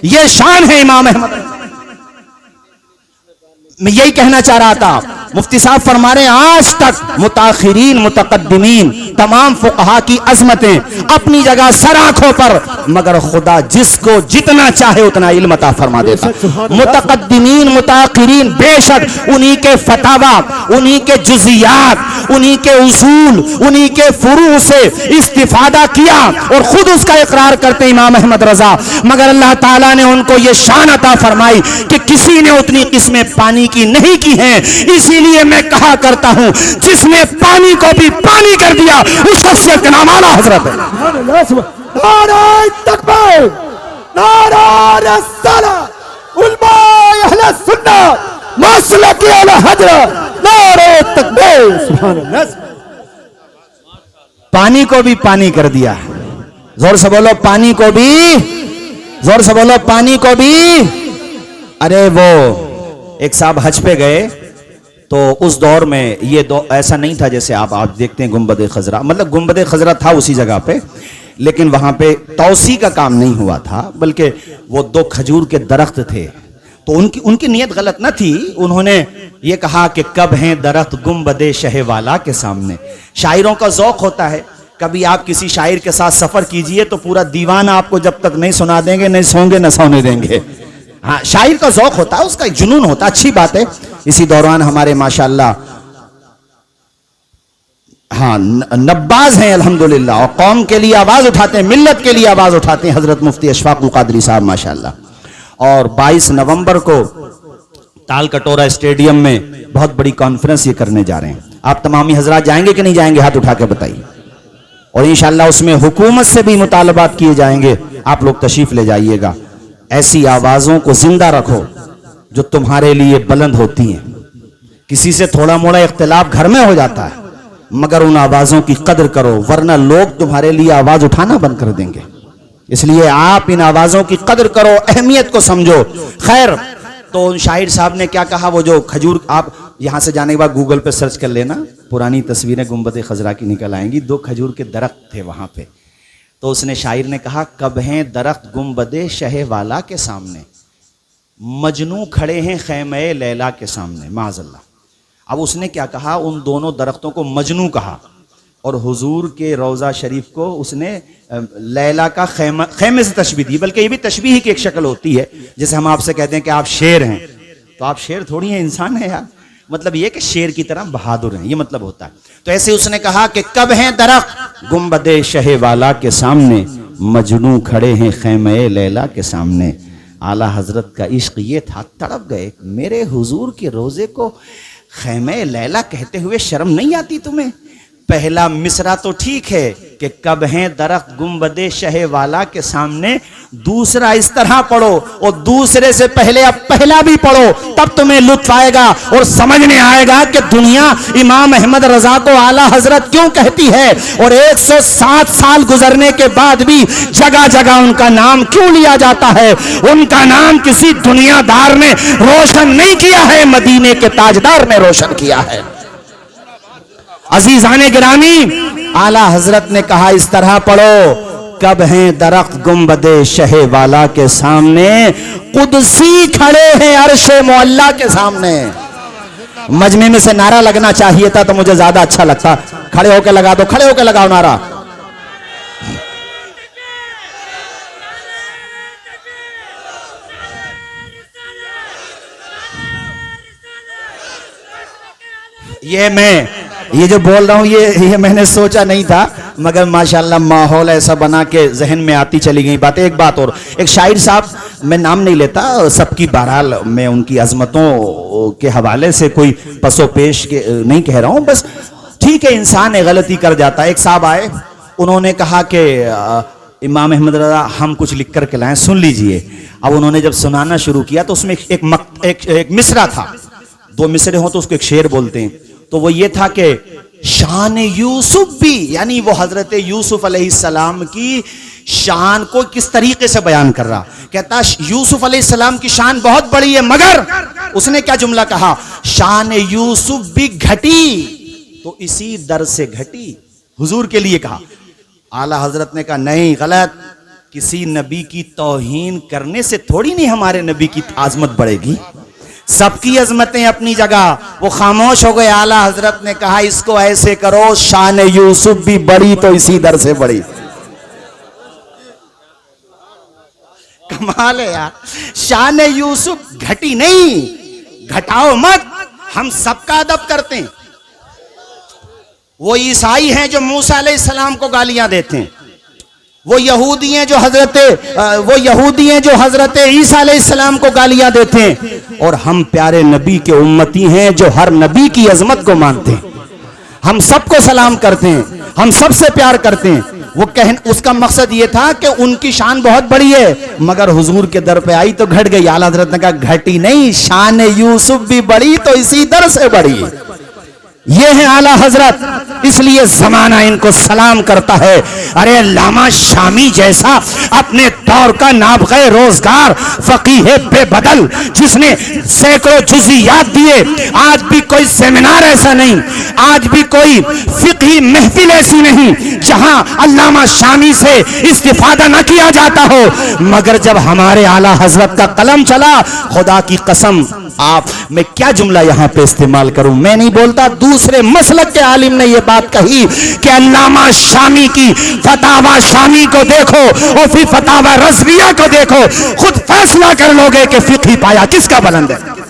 ये शान है इमाम अहमद। मैं यही कहना चाह रहा था, मुफ्ती साहब फरमा रहे हैं आज तक मुताखिरीन मुतकद्दिमीन तमाम फुकहा की अजमतें अपनी जगह सराखों पर, मगर खुदा जिसको जितना चाहे उतना इल्म अता फरमा देता। मुतकद्दिमीन मुताखिरीन बेशक उन्हीं के फतावा, उन्हीं के जुज़ियात, उन्हीं के उसूल, उन्हीं के फुरू से इस्तिफादा किया और खुद उसका इकरार करते इमाम अहमद रजा, मगर अल्लाह ताला ने उनको ये शान अता फरमाई कि किसी ने उतनी किस्में पानी की नहीं की हैं। इसीलिए मैं कहा करता हूं, जिसने पानी को भी पानी कर दिया उस शख्सियत का नाम आला हजरत है। नारे तकबीर, नारे रिसालत, उलमाए अहले सुन्नत मसलक आला हजरत, नारे तकबीर, सुभान अल्लाह। पानी को भी पानी कर दिया। जोर से बोलो पानी को भी, जोर से बोलो पानी को भी। अरे वो एक साहब हज पे गए तो उस दौर में ये ऐसा नहीं था जैसे आप देखते हैं गुंबद खजरा, मतलब गुंबद खजरा था उसी जगह पे, लेकिन वहां पे तौसी का काम नहीं हुआ था, बल्कि वो 2 खजूर के दरख्त थे। तो उनकी नीयत गलत न थी। उन्होंने ये कहा कि कब हैं दरख्त गुंबद शहवाला के सामने। शायरों का ज़ौक़ होता है, कभी आप किसी शायर के साथ सफर कीजिए तो पूरा दीवाना आपको जब तक नहीं सुना देंगे, नहीं सोंगे न सोने देंगे। हाँ, शायर का ज़ौक़ होता है, उसका एक जुनून होता है, अच्छी बात है। इसी दौरान हमारे माशाअल्लाह हाँ नब्बाज हैं अल्हम्दुलिल्लाह, और कौम के लिए आवाज उठाते हैं, मिल्लत के लिए आवाज उठाते हैं, हजरत मुफ्ती अशफाकुल कादरी साहब माशाअल्लाह। और 22 नवंबर को ताल कटोरा स्टेडियम में बहुत बड़ी कॉन्फ्रेंस ये करने जा रहे हैं। आप तमामी हजरात जाएंगे कि नहीं जाएंगे, हाथ उठा के बताइए। और इंशाअल्लाह उसमें हुकूमत से भी मुतालबात किए जाएंगे, आप लोग तशरीफ ले जाइएगा। ऐसी आवाजों को जिंदा रखो जो तुम्हारे लिए बुलंद होती हैं। किसी से थोड़ा मोड़ा इख्तिलाफ घर में हो जाता है, मगर उन आवाजों की कदर करो, वरना लोग तुम्हारे लिए आवाज उठाना बंद कर देंगे। इसलिए आप इन आवाजों की कदर करो, अहमियत को समझो। खैर, तो शाहिर साहब ने क्या कहा, वो जो खजूर, आप यहां से जाने के बाद गूगल पे सर्च कर लेना, पुरानी तस्वीरें गुंबद खजरा की निकल आएंगी। 2 खजूर के दरख्त थे वहां पे। तो उसने शायर ने कहा, कब हैं दरख्त गुंबद शहवाला के सामने, मजनू खड़े हैं खैमे लैला के सामने, माज़अल्लाह। अब उसने क्या कहा, उन दोनों दरख्तों को मजनू कहा और हुजूर के रोज़ा शरीफ को उसने लैला का खैमे से तशबीह दी। बल्कि ये भी तशबीह की एक शक्ल होती है, जैसे हम आपसे कहते हैं कि आप शेर हैं, तो आप शेर थोड़ी हैं, इंसान है यार। मतलब ये कि शेर की तरह बहादुर हैं, ये मतलब होता है। तो ऐसे उसने कहा कि कब हैं दरख्त गुंबद शहवाला के सामने, मजनू खड़े हैं खैमे लैला के सामने। आला हजरत का इश्क ये था, तड़प गए, मेरे हुजूर के रोजे को खैमे लैला कहते हुए शर्म नहीं आती तुम्हें? पहला मिसरा तो ठीक है कि कब हैं दरख्त गुंबद शहवाला के सामने, दूसरा इस तरह पढ़ो और दूसरे से पहले अब पहला भी पढ़ो, तब तुम्हें लुत्फ आएगा और समझ में आएगा कि दुनिया इमाम अहमद रजा को आला हजरत क्यों कहती है, और 107 साल गुजरने के बाद भी जगह जगह उनका नाम क्यों लिया जाता है। उनका नाम किसी दुनियादार ने रोशन नहीं किया है, मदीने के ताजदार ने रोशन किया है। अजीजाने गिरामी, आला हजरत ने कहा इस तरह पढ़ो, कब हैं दरख्त गुंबद शहवाला के सामने, कुदसी खड़े हैं अर्शे मुअल्ला के सामने। मजमे में से नारा लगना चाहिए था तो मुझे ज्यादा अच्छा लगता। खड़े होकर लगा दो, खड़े होकर लगाओ नारा। ये जो बोल रहा हूं ये मैंने सोचा नहीं था, मगर माशाल्लाह माहौल ऐसा बना के जहन में आती चली गई बातें। एक बात और, एक शायर साहब, मैं नाम नहीं लेता सबकी, बहरहाल मैं उनकी अजमतों के हवाले से कोई पसो पेश के नहीं कह रहा हूं, बस ठीक है, इंसान है, गलती कर जाता है। एक साहब आए, उन्होंने कहा कि इमाम अहमद रजा हम कुछ लिख कर के लाए, सुन लीजिए। अब उन्होंने जब सुनाना शुरू किया तो उसमें एक मिसरा था, 2 मिसरे हो तो उसको एक शेर बोलते हैं। तो वो ये था कि शान यूसुफ भी, यानी वो हजरत यूसुफ अलैहिस्सलाम की शान को किस तरीके से बयान कर रहा। कहता यूसुफ अलैहिस्सलाम की शान बहुत बड़ी है, मगर उसने क्या जुमला कहा, शान यूसुफ भी घटी तो इसी दर से घटी, हुजूर के लिए कहा। आला हजरत ने कहा नहीं, गलत, किसी नबी की तौहीन करने से थोड़ी नहीं हमारे नबी की आजमत बढ़ेगी। सबकी अजमतें अपनी जगह। वो खामोश हो गए। आला हजरत ने कहा इसको ऐसे करो, शान यूसुफ भी बड़ी तो इसी दर से बड़ी। कमाल है यार, शान यूसुफ घटी नहीं, घटाओ मत, हम सबका अदब करते हैं। वो ईसाई हैं जो मूसा अलैहिस्सलाम को गालियां देते हैं, वो यहूदी हैं जो हजरत ईसा अलैहिस्सलाम को गालियां देते हैं, और हम प्यारे नबी के उम्मती हैं जो हर नबी की अजमत को मानते हैं। हम सबको सलाम करते हैं, हम सबसे प्यार करते हैं। वो उसका मकसद ये था कि उनकी शान बहुत बड़ी है, मगर हुजूर के दर पे आई तो घट गई। आला हजरत ने कहा घटी नहीं, शान यूसुफ भी बड़ी तो इसी दर से बड़ी। ये है आला हजरत, इसलिए जमाना इनको सलाम करता है। अरे अल्लामा शामी जैसा अपने दौर का नाबग़े रोजगार फकीह बेबदल, जिसने सैकड़ों जुज़ियात दिए, आज भी कोई सेमिनार ऐसा नहीं, आज भी कोई फिक़ही महफिल ऐसी नहीं जहां अल्लामा शामी से इस्तिफादा न किया जाता हो। मगर जब हमारे आला हजरत का कलम चला, खुदा की कसम, आप मैं क्या जुमला यहां पे इस्तेमाल करूं, मैं नहीं बोलता, दूसरे मसलक के आलिम ने यह बात कही कि अल्लामा शामी की फतावा शामी को देखो और फिर फतावा रज़विया को देखो, खुद फैसला कर लोगे कि फिक़ही पाया किसका बुलंद है।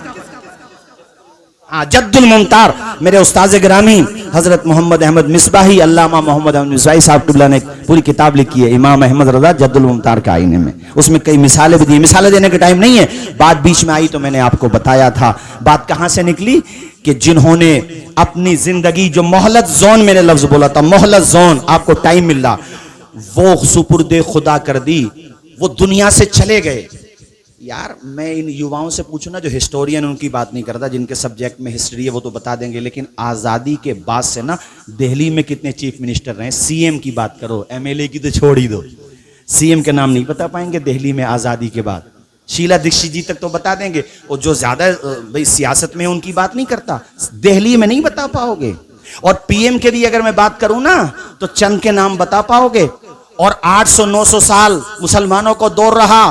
जद्दुल मुमतार मेरे उस्ताद गिरामी हजरत मोहम्मद अहमद मिसबाही, अल्लामा मोहम्मद अहमद मिसबाही साहब क़िबला ने पूरी किताब लिखी है इमाम अहमद रज़ा जद्दुल मुमतार के आईने में। उसमें कई मिसालें भी दी। मिसालें देने का टाइम नहीं है, बात बीच में आई तो मैंने आपको बताया था। बात कहां से निकली कि जिन्होंने अपनी जिंदगी, जो मोहलत जोन मैंने लफ्ज बोला था, मोहलत जोन, आपको टाइम मिल रहा, वो सुपुर्दे खुदा कर दी, वो दुनिया से चले गए। यार मैं इन युवाओं से पूछूं ना जो हिस्टोरियन, उनकी बात नहीं करता, जिनके सब्जेक्ट में हिस्ट्री है वो तो बता देंगे, लेकिन आज़ादी के बाद से ना दिल्ली में कितने चीफ मिनिस्टर रहे, सीएम की बात करो, एमएलए की तो छोड़ ही दो, सीएम के नाम नहीं बता पाएंगे दिल्ली में आज़ादी के बाद। शीला दीक्षित जी तक तो बता देंगे, और जो ज्यादा भाई सियासत में उनकी बात नहीं करता, दिल्ली में नहीं बता पाओगे। और पीएम के लिए अगर मैं बात करूं ना तो चंद के नाम बता पाओगे, और 800-900 साल मुसलमानों को दौर रहा,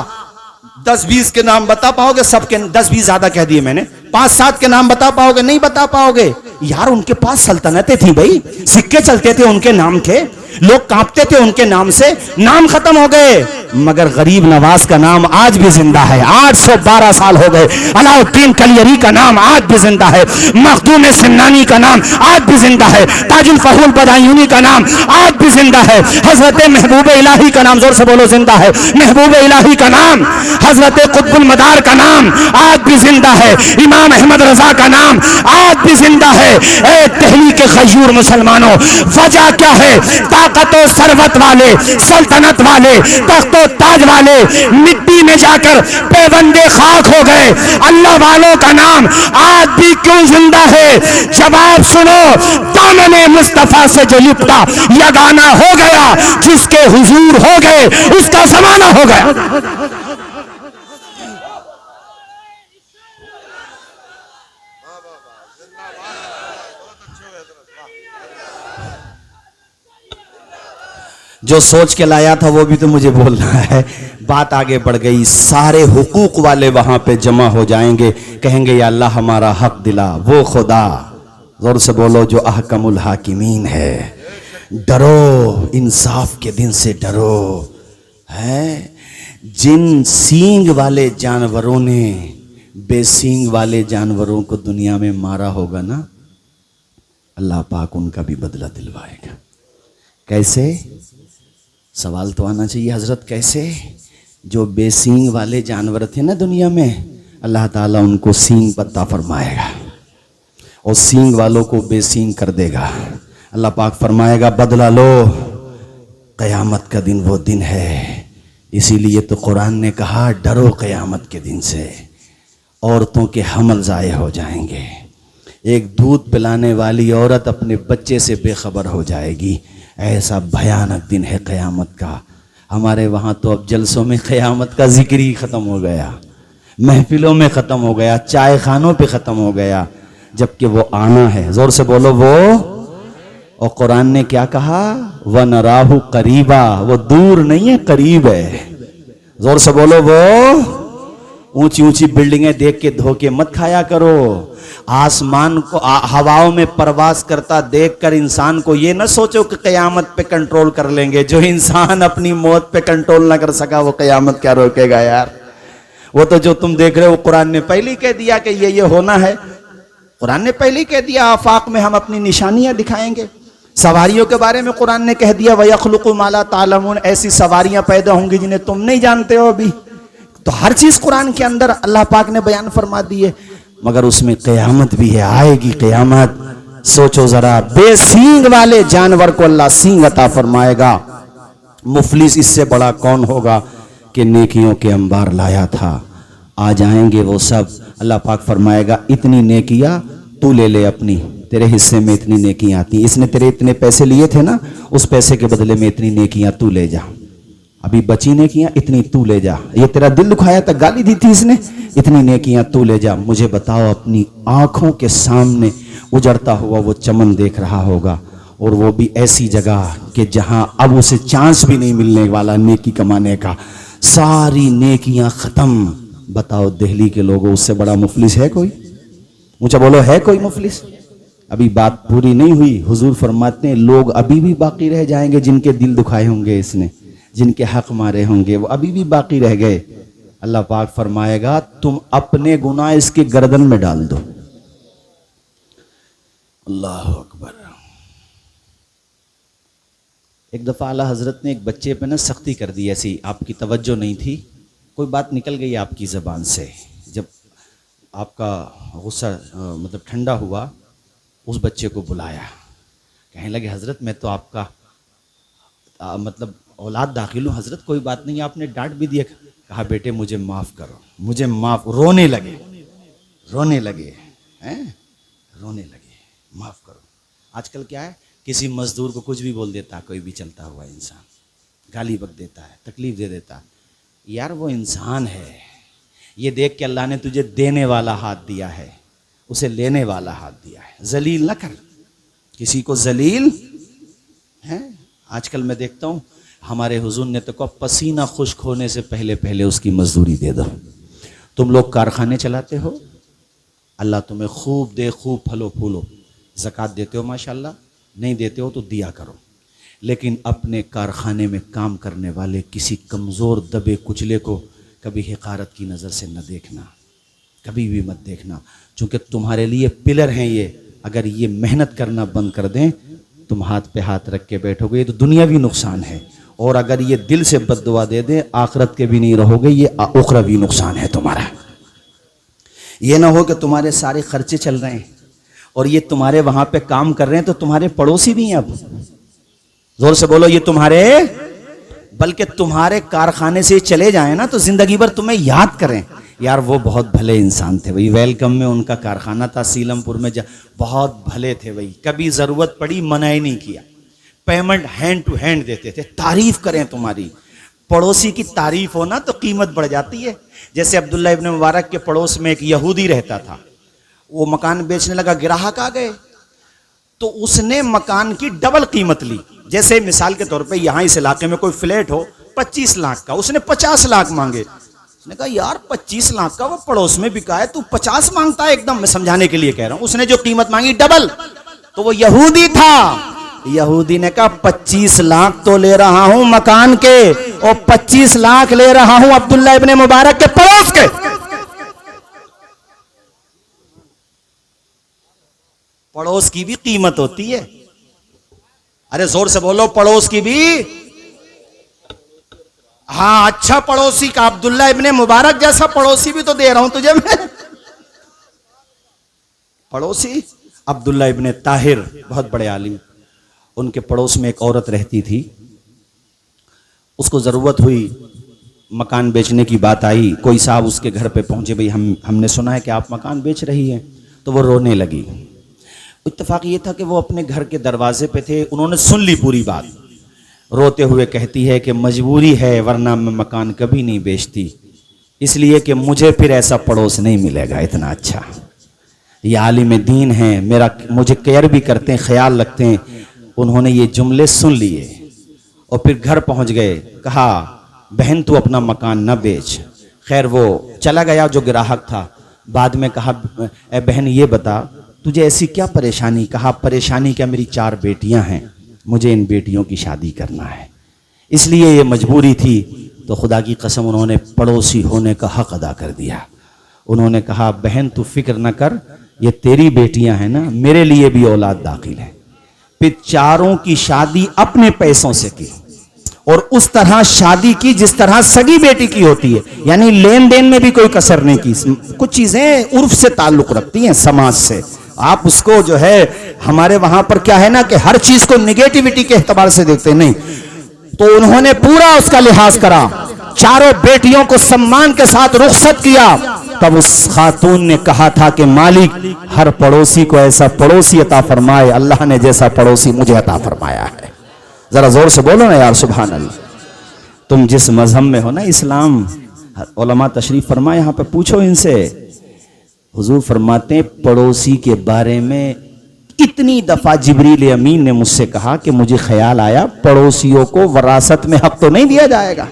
10-20 के नाम बता पाओगे, सबके 10-20 ज्यादा कह दिए मैंने, 5-7 के नाम बता पाओगे, नहीं बता पाओगे। यार उनके पास सल्तनतें थी भाई, सिक्के चलते थे उनके नाम के, लोग कांपते थे उनके नाम से, नाम खत्म हो गए, मगर गरीब नवाज का नाम आज भी जिंदा है। 812 साल हो गए। अलाउद्दीन कलियरी का नाम आज भी जिंदा है। मखदूम सिन्नानी का नाम आज भी जिंदा है। ताजुल फहुल बदायूनी का नाम आज भी जिंदा है। हजरत महबूब इलाही का नाम, जोर से बोलो, जिंदा है। महबूब इलाही का नाम, हजरत कुतुबुल मदार का नाम आज भी जिंदा है। इमाम अहमद रजा का नाम आज भी जिंदा है। ए दिल्ली के खजूर मुसलमानों, वजह क्या है? ताकतो सरवत वाले, सल्तनत वाले, तख्तो ताज वाले मिट्टी में जाकर पेबंदे खाक हो गए। अल्लाह वालों का नाम आज भी क्यों जिंदा है? जवाब सुनो, दामने मुस्तफा से जो लिपटा यगाना हो गया, जिसके हुजूर हो गए उसका जमाना हो गया। जो सोच के लाया था वो भी तो मुझे बोलना है। बात आगे बढ़ गई, सारे हुकूक वाले वहां पे जमा हो जाएंगे, कहेंगे या अल्लाह हमारा हक दिला। वो खुदा, जोर से बोलो, जो अहकमुल हाकिमीन है। डरो, इंसाफ के दिन से डरो। है जिन सींग वाले जानवरों ने बेसींग वाले जानवरों को दुनिया में मारा होगा ना, अल्लाह पाक उनका भी बदला दिलवाएगा। कैसे? सवाल तो आना चाहिए हजरत, कैसे? जो बेसींग वाले जानवर थे ना दुनिया में, अल्लाह ताला उनको सींग अता फरमाएगा और सींग वालों को बेसींग कर देगा। अल्लाह पाक फरमाएगा बदला लो, क़यामत का दिन वो दिन है। इसीलिए तो कुरान ने कहा डरो क़यामत के दिन से। औरतों के हमल ज़ाये हो जाएंगे। एक दूध पिलाने वाली औरत अपने बच्चे से बेखबर हो जाएगी। ऐसा भयानक दिन है क़यामत का। हमारे वहाँ तो अब जलसों में क़यामत का जिक्र ही ख़त्म हो गया, महफिलों में ख़त्म हो गया, चाय खानों पे ख़त्म हो गया, जबकि वो आना है। ज़ोर से बोलो वो। और कुरान ने क्या कहा? व नराहु करीबा, वो दूर नहीं है, करीब है। जोर से बोलो, वो ऊंची ऊंची बिल्डिंगें देख के धोखे मत खाया करो। आसमान को हवाओं में परवास करता देखकर इंसान को ये ना सोचो कि कयामत पे कंट्रोल कर लेंगे। जो इंसान अपनी मौत पे कंट्रोल ना कर सका वो कयामत क्या रोकेगा यार। वो तो जो तुम देख रहे हो कुरान ने पहले ही कह दिया कि ये होना है। कुरान ने पहले ही कह दिया आफाक में हम अपनी निशानियां दिखाएंगे। सवारियों के बारे में कुरान ने कह दिया वयखलुकु मा ला तालमून, ऐसी सवारियां पैदा होंगी जिन्हें तुम नहीं जानते हो अभी। तो हर चीज कुरान के अंदर अल्लाह पाक ने बयान फरमा दी है, मगर उसमें कयामत भी है, आएगी कयामत। सोचो जरा, बेसींग वाले जानवर को अल्लाह सींग अता फरमाएगा। मुफलिस इससे बड़ा कौन होगा कि नेकियों के अंबार लाया था। आ जाएंगे वो सब। अल्लाह पाक फरमाएगा इतनी नेकियां तू ले ले अपनी, तेरे हिस्से में इतनी नेकियां आती। इसने तेरे इतने पैसे लिए थे ना, उस पैसे के बदले में इतनी नेकियां तू ले जा। अभी बची नेकियां इतनी तू ले जा। ये तेरा दिल दुखाया था, गाली दी थी इसने, इतनी नेकियां तू ले जा। मुझे बताओ, अपनी आंखों के सामने उजड़ता हुआ वो चमन देख रहा होगा, और वो भी ऐसी जगह कि जहां अब उसे चांस भी नहीं मिलने वाला नेकी कमाने का। सारी नेकियां खत्म। बताओ दिल्ली के लोगों, उससे बड़ा मुफलिस है कोई? ऊंचा बोलो, है कोई मुफलिस? अभी बात पूरी नहीं हुई। हुजूर फरमाते हैं लोग अभी भी बाकी रह जाएंगे जिनके दिल दुखाए होंगे इसने, जिनके हक मारे होंगे, वो अभी भी बाकी रह गए। अल्लाह पाक फरमाएगा तुम अपने गुनाह इसके गर्दन में डाल दो। अल्लाह अकबर। एक दफा आला हजरत ने एक बच्चे पे ना सख्ती कर दी, ऐसी आपकी तवज्जो नहीं थी, कोई बात निकल गई आपकी ज़बान से। जब आपका गुस्सा मतलब ठंडा हुआ, उस बच्चे को बुलाया, कहने लगे हजरत मैं तो आपका मतलब औलाद दाखिल हूँ हजरत, कोई बात नहीं। आपने डांट भी दिया। कहा बेटे मुझे माफ़ करो, मुझे माफ़। रोने लगे हैं, रोने लगे, माफ़ करो। आजकल क्या है, किसी मजदूर को कुछ भी बोल देता है, कोई भी चलता हुआ इंसान, गाली बक देता है, तकलीफ दे देता है। यार वो इंसान है, ये देख के अल्लाह ने तुझे देने वाला हाथ दिया है, उसे लेने वाला हाथ दिया है। जलील न कर किसी को, जलील है। आजकल मैं देखता हूँ हमारे हुजूर ने तो कहा पसीना खुश्क होने से पहले पहले उसकी मजदूरी दे दो। तुम लोग कारखाने चलाते हो, अल्लाह तुम्हें खूब दे, खूब फलो फूलो। ज़कात देते हो माशाल्लाह, नहीं देते हो तो दिया करो, लेकिन अपने कारखाने में काम करने वाले किसी कमज़ोर दबे कुचले को कभी हिकारत की नज़र से न देखना, कभी भी मत देखना, क्योंकि तुम्हारे लिए पिलर हैं ये। अगर ये मेहनत करना बंद कर दें, तुम हाथ पे हाथ रख के बैठोगे तो दुनियावी नुकसान है, और अगर ये दिल से बद्दुआ दे दें आखिरत के भी नहीं रहोगे, ये उखरवी नुकसान है तुम्हारा। ये ना हो कि तुम्हारे सारे खर्चे चल रहे हैं और ये तुम्हारे वहां पे काम कर रहे हैं तो तुम्हारे पड़ोसी भी हैं। अब जोर से बोलो, ये तुम्हारे, बल्कि तुम्हारे कारखाने से चले जाएं ना तो जिंदगी भर तुम्हें याद करें, यार वो बहुत भले इंसान थे भाई। वेलकम में उनका कारखाना था सीलमपुर में, बहुत भले थे भाई, कभी जरूरत पड़ी मना ही नहीं किया, पेमेंट हैंड टू हैंड देते थे। तारीफ करें तुम्हारी, पड़ोसी की तारीफ हो ना तो कीमत बढ़ जाती है। जैसे अब्दुल्ला इब्न मुबारक के पड़ोस में एक यहूदी रहता था, वो मकान बेचने लगा, ग्राहक आ गए तो उसने मकान की डबल कीमत ली। जैसे मिसाल के तौर पे यहां इस इलाके में कोई फ्लैट हो 25 लाख का, उसने 50 लाख मांगे। उसने कहा यार 25 लाख का वो पड़ोस में बिका है, तू 50 मांगता है। एकदम मैं समझाने के लिए कह रहा हूं, उसने जो कीमत मांगी डबल। तो वो यहूदी था, यहूदी ने कहा 25 लाख तो ले रहा हूं मकान के और 25 लाख ले रहा हूं अब्दुल्ला इब्ने मुबारक के पड़ोस के। पड़ोस की भी कीमत होती है। अरे जोर से बोलो, पड़ोस की भी। हाँ, अच्छा पड़ोसी का, अब्दुल्ला इब्ने मुबारक जैसा पड़ोसी भी तो दे रहा हूं तुझे मैं। पड़ोसी अब्दुल्ला इब्ने ताहिर, बहुत बड़े आलिम, उनके पड़ोस में एक औरत रहती थी। उसको जरूरत हुई, मकान बेचने की बात आई, कोई साहब उसके घर पे पहुंचे, भाई हमने सुना है कि आप मकान बेच रही हैं। तो वो रोने लगी। इत्तेफाक ये था कि वो अपने घर के दरवाजे पे थे, उन्होंने सुन ली पूरी बात। रोते हुए कहती है कि मजबूरी है, वरना मैं मकान कभी नहीं बेचती, इसलिए कि मुझे फिर ऐसा पड़ोस नहीं मिलेगा इतना अच्छा। ये आलिम दीन हैं, मुझे केयर भी करते हैं, ख्याल रखते हैं। उन्होंने ये जुमले सुन लिए और फिर घर पहुंच गए। कहा बहन तू अपना मकान न बेच। खैर वो चला गया जो ग्राहक था। बाद में कहा ए बहन ये बता तुझे ऐसी क्या परेशानी। कहा परेशानी क्या, मेरी 4 बेटियां हैं, मुझे इन बेटियों की शादी करना है, इसलिए ये मजबूरी थी। तो खुदा की कसम उन्होंने पड़ोसी होने का हक अदा कर दिया। उन्होंने कहा बहन तू फिक्र न कर, ये तेरी बेटियां हैं ना, मेरे लिए भी औलाद दाखिल है। फिर 4 की शादी अपने पैसों से की और उस तरह शादी की जिस तरह सगी बेटी की होती है, यानी लेन देन में भी कोई कसर नहीं की। कुछ चीजें उर्फ से ताल्लुक रखती हैं, समाज से। आप उसको जो है, हमारे वहां पर क्या है ना कि हर चीज को निगेटिविटी के एतबार से देखते नहीं। तो उन्होंने पूरा उसका लिहाज करा, 4 बेटियों को सम्मान के साथ रुखसत किया। तब उस खातून ने कहा था कि मालिक हर पड़ोसी को ऐसा पड़ोसी अता फरमाए, अल्लाह ने जैसा पड़ोसी मुझे अता फरमाया है। जरा जोर से बोलो ना यार सुभान अल्लाह। तुम जिस मजहब में हो ना, इस्लाम, उलमा तशरीफ फरमा, यहां पे पूछो इनसे। हुजूर फरमाते हैं पड़ोसी के बारे में इतनी दफा जिब्रील अमीन ने मुझसे कहा कि मुझे ख्याल आया पड़ोसियों को वरासत में हक तो नहीं दिया जाएगा।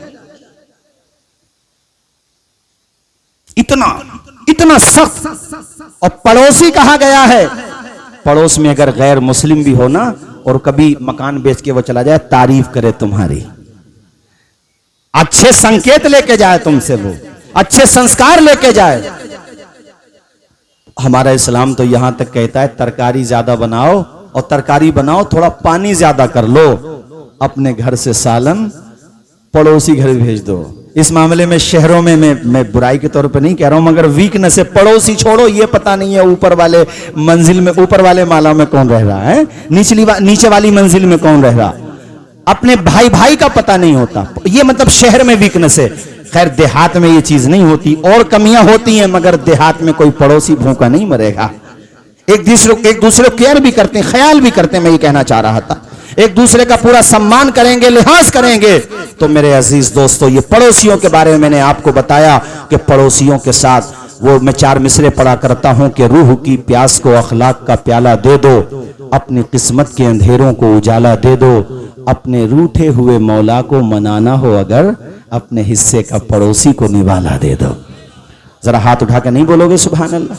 इतना सख्त। और पड़ोसी कहा गया है, पड़ोस में अगर गैर मुस्लिम भी हो ना और कभी मकान बेच के वो चला जाए, तारीफ करे तुम्हारी, अच्छे संकेत लेके जाए तुमसे, वो अच्छे संस्कार लेके जाए। हमारा इस्लाम तो यहां तक कहता है तरकारी ज्यादा बनाओ, और तरकारी बनाओ थोड़ा पानी ज्यादा कर लो, अपने घर से सालन पड़ोसी घर भेज दो। इस मामले में शहरों में मैं बुराई के तौर पे नहीं कह रहा हूं, मगर वीकनेस है। पड़ोसी छोड़ो, ये पता नहीं है ऊपर वाले मंजिल में, ऊपर वाले माला में कौन रह रहा है, नीचे वाली मंजिल में कौन रह रहा, अपने भाई का पता नहीं होता। ये मतलब शहर में वीकनेस है। खैर देहात में ये चीज नहीं होती, और कमियां होती हैं, मगर देहात में कोई पड़ोसी भूखा नहीं मरेगा। एक दूसरे को केयर भी करते हैं, ख्याल भी करते हैं। मैं ये कहना चाह रहा था, एक दूसरे का पूरा सम्मान करेंगे, लिहाज करेंगे। तो मेरे अजीज दोस्तों, ये पड़ोसियों के बारे में मैंने आपको बताया कि पड़ोसियों के साथ वो मैं 4 मिसरे पढ़ा करता हूं कि रूह की प्यास को अखलाक का प्याला दे दो, अपनी किस्मत के अंधेरों को उजाला दे दो, अपने रूठे हुए मौला को मनाना हो अगर, अपने हिस्से का पड़ोसी को निवाला दे दो। जरा हाथ उठाकर नहीं बोलोगे सुभान अल्लाह,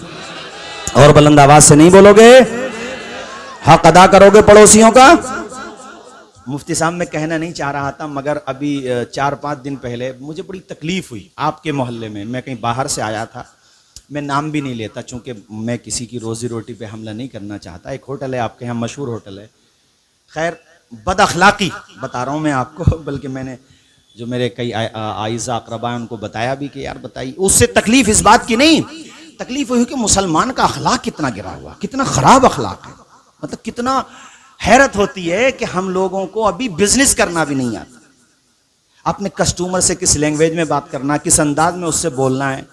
और बुलंद आवाज से नहीं बोलोगे, हक अदा करोगे पड़ोसियों का। मुफ्ती साहब मैं कहना नहीं चाह रहा था, मगर अभी 4-5 दिन पहले मुझे बड़ी तकलीफ हुई आपके मोहल्ले में। मैं कहीं बाहर से आया था, मैं नाम भी नहीं लेता चूंकि मैं किसी की रोजी रोटी पे हमला नहीं करना चाहता। एक होटल है आपके यहाँ, मशहूर होटल है। खैर बद अखलाकी बता रहा हूँ मैं आपको, बल्कि मैंने जो मेरे कई आइज़ा अक़रबा उनको बताया भी कि यार बताइए। उससे तकलीफ इस बात की नहीं, तकलीफ हुई कि मुसलमान का अखलाक कितना गिरा हुआ, कितना खराब अखलाक है। मतलब कितना हैरत होती है कि हम लोगों को अभी बिजनेस करना भी नहीं आता। अपने कस्टमर से किस लैंग्वेज में बात करना, किस अंदाज में उससे बोलना है,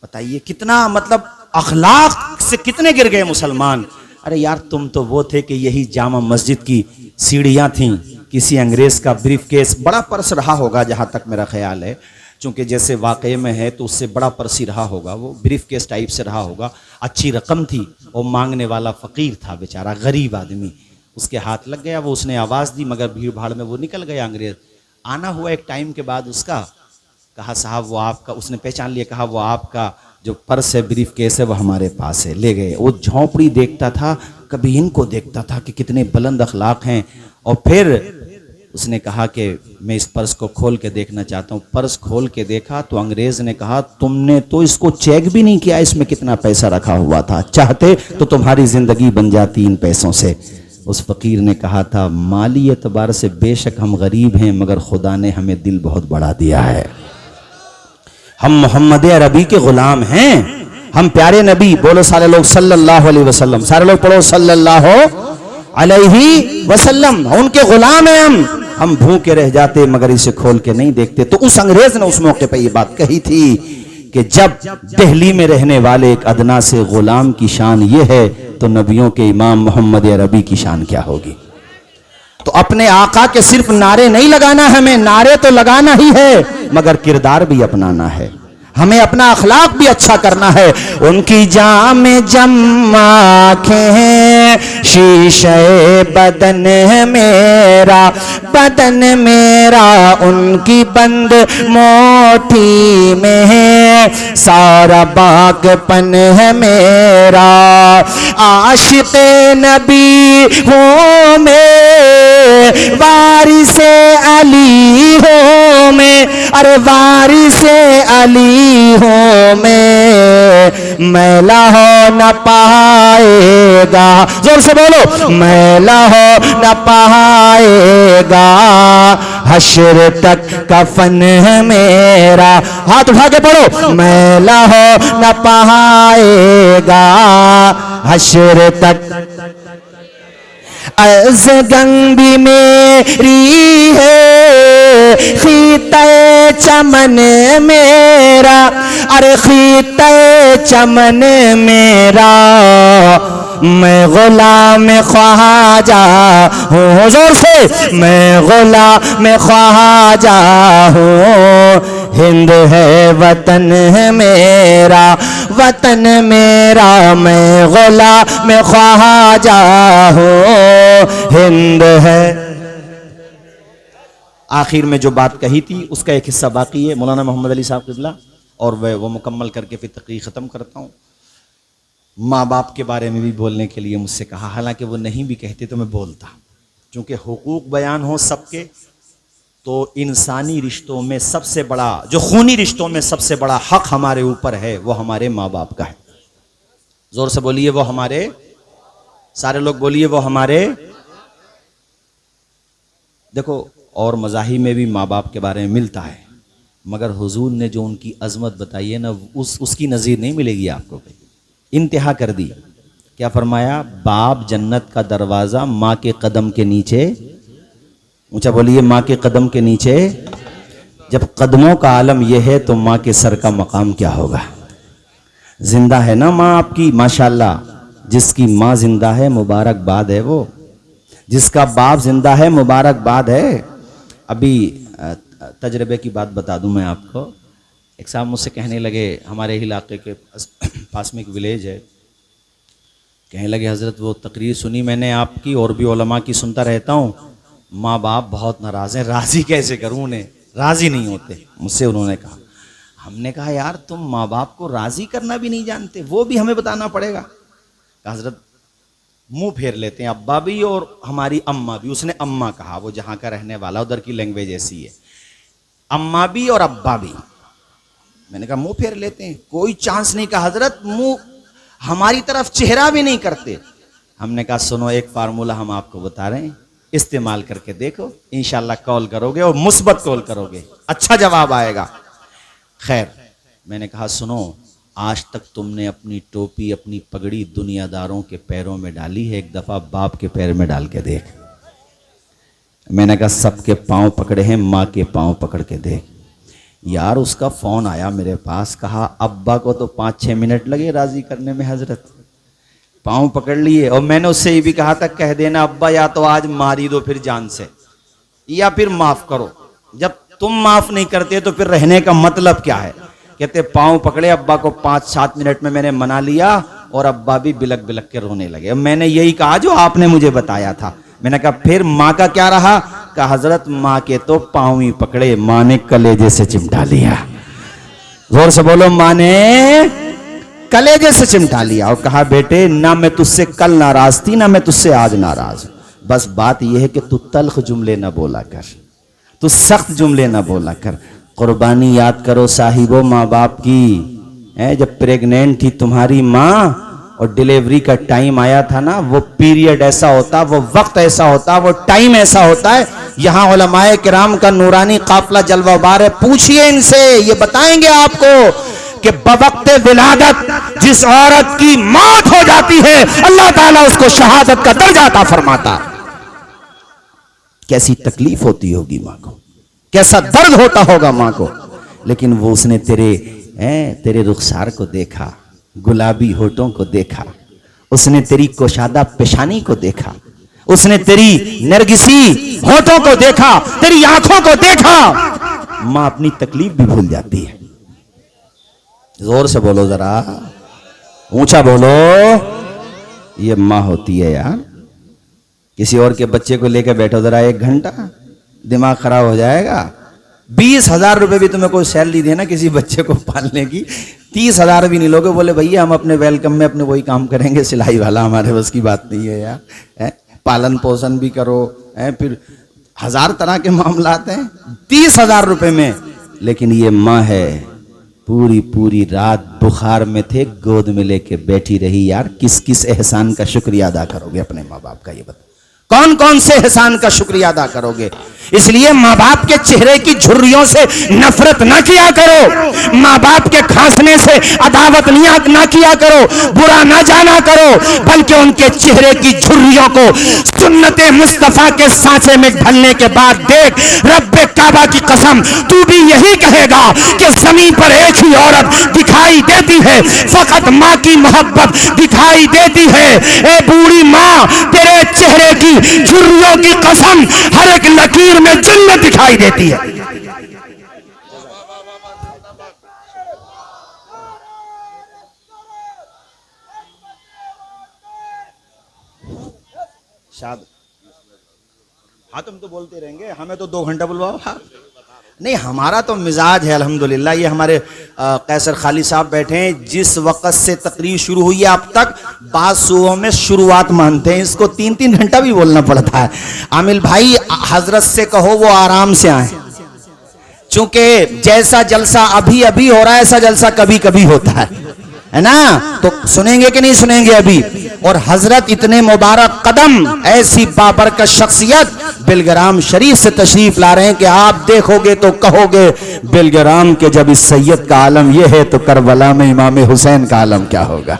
बताइए कितना मतलब अखलाक से कितने गिर गए मुसलमान। अरे यार तुम तो वो थे कि यही जामा मस्जिद की सीढ़ियां थीं, किसी अंग्रेज का ब्रीफ केस, बड़ा पर्स रहा होगा जहां तक मेरा ख्याल है, चूंकि जैसे वाकई में है तो उससे बड़ा पर्स ही रहा होगा, वो ब्रीफ केस टाइप से रहा होगा। अच्छी रकम थी और मांगने वाला फकीर था बेचारा, गरीब आदमी, उसके हाथ लग गया। वो उसने आवाज़ दी मगर भीड़ भाड़ में वो निकल गया अंग्रेज। आना हुआ एक टाइम के बाद उसका, कहा साहब वो आपका, उसने पहचान लिया, कहा वो आपका जो पर्स है, ब्रीफ केस है, वो हमारे पास है। ले गए। वो झोंपड़ी देखता था, कभी इनको देखता था कि कितने बुलंद अखलाक हैं, और फिर उसने कहा कि मैं इस पर्स को खोल के देखना चाहता हूँ। पर्स खोल के देखा तो अंग्रेज ने कहा तुमने तो इसको चेक भी नहीं किया इसमें कितना पैसा रखा हुआ था, चाहते तो तुम्हारी जिंदगी बन जाती इन पैसों से। उस फकीर ने कहा था माली एतबार से बेशक हम गरीब हैं, मगर खुदा ने हमें दिल बहुत बड़ा दिया है। हम मोहम्मद अरबी के गुलाम हैं, हम प्यारे नबी, बोलो सारे लोग सल्लल्लाहु अलैहि वसल्लम, सारे लोग पढ़ो सल्लल्लाहु अलैहि वसल्लम, उनके गुलाम हैं हम भूखे रह जाते मगर इसे खोल के नहीं देखते। तो उस अंग्रेज ने उस मौके पर यह बात कही थी कि जब दिल्ली में रहने वाले एक अदना से गुलाम की शान ये है, तो नबियों के इमाम मोहम्मद अरबी की शान क्या होगी। तो अपने आका के सिर्फ नारे नहीं लगाना, हमें नारे तो लगाना ही है मगर किरदार भी अपनाना है, हमें अपना अखलाक भी अच्छा करना है। उनकी जाम जम आंखें शीशे बदन है मेरा, बदन मेरा उनकी बंद मोटी में है, सारा बागपन है मेरा। आशिक़े नबी हूँ मैं, वारिसे अली हूँ मैं, अरे वारिसे अली हूँ मैला हो न पाएगा, जोर से बोलो, मैला हो न पाएगा, हश्र तक कफन है मेरा। हाथ उठा के पढ़ो, मैला हो न पाएगा, हश्र तक अज़गन भी मेरी है, खीते चमन मेरा, अरे खीते चमन मेरा, मैं गुलाम ख्वाजा हूँ, जोर से, मैं गुलाम ख्वाजा हूँ, हिंद है वतन है मेरा, वतन मेरा, मैं गुलाम ख्वाजा हूँ, हिंद है। आखिर में जो बात कही थी उसका एक हिस्सा बाकी है, मौलाना मोहम्मद अली साहब क़िबला, और वो मुकम्मल करके फिर तकरीर ख़त्म करता हूँ। माँ बाप के बारे में भी बोलने के लिए मुझसे कहा, हालांकि वो नहीं भी कहते तो मैं बोलता, क्योंकि हुकूक बयान हो सबके, तो इंसानी रिश्तों में सबसे बड़ा, जो खूनी रिश्तों में सबसे बड़ा हक हमारे ऊपर है वो हमारे माँ बाप का है। जोर से बोलिए, वो हमारे, सारे लोग बोलिए, वो हमारे। देखो, और मज़ाहिब में भी माँ बाप के बारे में मिलता है, मगर हुजूर ने जो उनकी अजमत बताई है ना, उसकी नज़ीर नहीं मिलेगी आपको। इंतहा कर दी, क्या फरमाया, बाप जन्नत का दरवाज़ा माँ के कदम के नीचे, ऊंचा बोलिए, माँ के कदम के नीचे। जब कदमों का आलम यह है तो माँ के सर का मकाम क्या होगा। जिंदा है ना माँ आपकी, माशाल्लाह, जिसकी माँ जिंदा है मुबारकबाद है, वो जिसका बाप जिंदा है मुबारकबाद है। अभी तजर्बे की बात बता दूं मैं आपको, एक साहब मुझसे कहने लगे, हमारे इलाके के पास में एक विलेज है, कहने लगे, हज़रत वो तकरीर सुनी मैंने आपकी, और भी उलमा की सुनता रहता हूँ, माँ बाप बहुत नाराज़ हैं, राज़ी कैसे करूँ उन्हें, राज़ी नहीं होते मुझसे। उन्होंने कहा, हमने कहा यार तुम माँ बाप को राज़ी करना भी नहीं जानते, वो भी हमें बताना पड़ेगा। कहा हज़रत मुंह फेर लेते हैं अब्बा भी और हमारी अम्मा भी। उसने अम्मा कहा, वो जहाँ का रहने वाला, उधर की लैंग्वेज ऐसी है, अम्मा भी और अब्बा भी। मैंने कहा मुंह फेर लेते हैं, कोई चांस नहीं। कहा हज़रत मुंह हमारी तरफ चेहरा भी नहीं करते। हमने कहा सुनो, एक फार्मूला हम आपको बता रहे हैं, इस्तेमाल करके देखो, इंशाल्लाह कॉल करोगे और मुस्बत कॉल करोगे, अच्छा जवाब आएगा। खैर, मैंने कहा सुनो, आज तक तुमने अपनी टोपी, अपनी पगड़ी दुनियादारों के पैरों में डाली है, एक दफ़ा बाप के पैर में डाल के देख। मैंने कहा सबके पाँव पकड़े हैं, माँ के पाँव पकड़ के देख। यार उसका फ़ोन आया मेरे पास, कहा अब्बा को तो 5-6 मिनट लगे राज़ी करने में हज़रत, पाँव पकड़ लिए। और मैंने उससे ये भी कहा था, कह देना अब्बा या तो आज मार ही दो फिर जान से, या फिर माफ़ करो। जब तुम माफ़ नहीं करते तो फिर रहने का मतलब क्या है। कहते पाँव पकड़े, अब्बा को 5-7 मिनट में मैंने मना लिया और अब्बा भी बिलक बिलक के रोने लगे। मैंने यही कहा जो आपने मुझे बताया था। मैंने कहा फिर माँ का क्या रहा। कहा हज़रत माँ के तो पाँव ही पकड़े, माँ ने कलेजे से चिमटा लिया। जोर से बोलो, माँ ने कलेजे से चिमटा लिया और कहा बेटे ना मैं तुझसे कल नाराज थी, ना मैं तुझसे आज नाराज हूं, बस बात यह है कि तू तल्ख जुमले ना बोला कर, तू सख्त जुमले ना बोला कर। कुर्बानी याद करो साहिबो माँ बाप की। जब प्रेग्नेंट थी तुम्हारी माँ और डिलीवरी का टाइम आया था ना, वो पीरियड ऐसा होता, वो वक्त ऐसा होता, वो टाइम ऐसा होता है। यहाँ उलमाए किराम का नूरानी काफिला जलवाबार है, पूछिए इनसे, ये बताएंगे आपको कि बवक्त विलादत जिस औरत की मौत हो जाती है, अल्लाह ताला उसको शहादत का दर्जा अता फरमाता। कैसी तकलीफ होती होगी माँ को, कैसा दर्द होता होगा माँ को। लेकिन वो उसने तेरे रुखसार को देखा, गुलाबी होठों को देखा, उसने तेरी कोशादा पेशानी को देखा, उसने तेरी नरगिसी होठों को देखा, तेरी आंखों को देखा। माँ अपनी तकलीफ भी भूल जाती है। जोर से बोलो, जरा ऊंचा बोलो, ये माँ होती है यार। किसी और के बच्चे को लेकर बैठो जरा 1 घंटा, दिमाग खराब हो जाएगा। 20,000 रुपए भी तुम्हें कोई सैलरी देना किसी बच्चे को पालने की, 30,000 भी नहीं लोगे। बोले भैया हम अपने वेलकम में अपने वही काम करेंगे, सिलाई वाला, हमारे बस की बात नहीं है यार। पालन पोषण भी करो, फिर 1000 तरह के मामलात हैं 30,000 रुपए में। लेकिन ये माँ है, पूरी पूरी रात बुखार में थे, गोद में लेके बैठी रही यार। किस किस एहसान का शुक्रिया अदा करोगे अपने माँ बाप का, ये बताओ कौन कौन से एहसान का शुक्रिया अदा करोगे। इसलिए माँ बाप के चेहरे की झुर्रियों से नफरत ना किया करो, माँ बाप के खांसने से अदावत ना किया करो, बुरा ना जाना करो, बल्कि उनके चेहरे की झुर्रियों को सुन्नते मुस्तफा के सांचे में ढलने के बाद देख, रब्बे काबा की कसम तू भी यही कहेगा कि जमीन पर एक ही औरत दिखाई देती है, फकत माँ की मोहब्बत दिखाई देती है। ए बूढ़ी माँ, तेरे चेहरे की झुर्रियों की कसम हर एक लकीर में जन्नत दिखाई देती है। शाद हाँ तुम तो बोलते रहेंगे, हमें तो 2 घंटा बुलवाओ। हाँ नहीं, हमारा तो मिजाज है अल्हम्दुलिल्लाह। ये हमारे कैसर खाली साहब बैठे हैं, जिस वक्त से तकरीर शुरू हुई है अब तक बाद सुबह में शुरुआत मानते हैं, इसको 3-3 घंटा भी बोलना पड़ता है। आमिल भाई हजरत से कहो वो आराम से आए, चूंकि जैसा जलसा अभी अभी हो रहा है ऐसा जलसा कभी कभी होता है ना। तो सुनेंगे कि नहीं सुनेंगे अभी। और हजरत इतने मुबारक कदम, ऐसी बाबरकत शख्सियत बिलग्राम शरीफ से तशरीफ ला रहे हैं कि आप देखोगे तो कहोगे बिलग्राम के जब इस सैयद का आलम यह है तो करबला में इमाम हुसैन का आलम क्या होगा।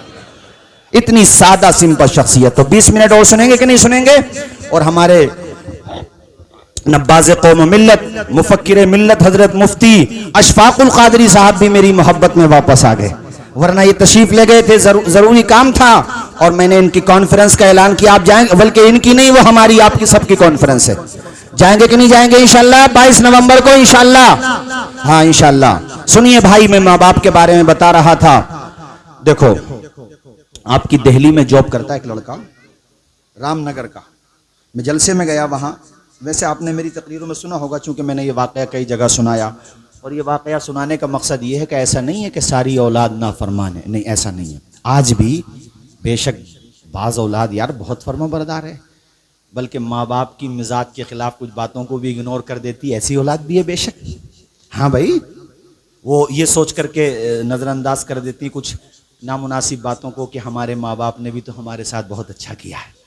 इतनी सादा सिंपल शख्सियत। तो 20 मिनट और सुनेंगे कि नहीं सुनेंगे। और हमारे नब्बाज़ कौम मिल्लत, मुफक्किर मिल्लत हजरत मुफ्ती अशफाकुल कादरी साहब भी मेरी मोहब्बत में वापस आ गए, वरना ये तशरीफ ले गए थे, जरूरी काम था और मैंने इनकी कॉन्फ्रेंस का ऐलान किया। आप जाएंगे, बल्कि इनकी नहीं, वो हमारी आपकी सबकी कॉन्फ्रेंस है। जाएंगे कि नहीं जाएंगे इंशाल्लाह 22 नवंबर को इंशाल्लाह। हाँ इंशाल्लाह। सुनिए भाई, मैं माँ बाप के बारे में बता रहा था। देखो, आपकी दिल्ली में जॉब करता है एक लड़का, रामनगर का। मैं जलसे में गया वहां। वैसे आपने मेरी तकरीरों में सुना होगा, चूंकि मैंने ये वाकया कई जगह सुनाया, और ये वाकया सुनाने का मकसद ये है कि ऐसा नहीं है कि सारी औलाद नाफरमान है, नहीं ऐसा नहीं है। आज भी बेशक बाज़ औलाद यार बहुत फर्माबरदार है, बल्कि माँ बाप की मिजाज के खिलाफ कुछ बातों को भी इग्नोर कर देती, ऐसी औलाद भी है बेशक। हाँ भाई, वो ये सोच करके नज़रअंदाज कर देती कुछ नामुनासिब बातों को कि हमारे माँ बाप ने भी तो हमारे साथ बहुत अच्छा किया है।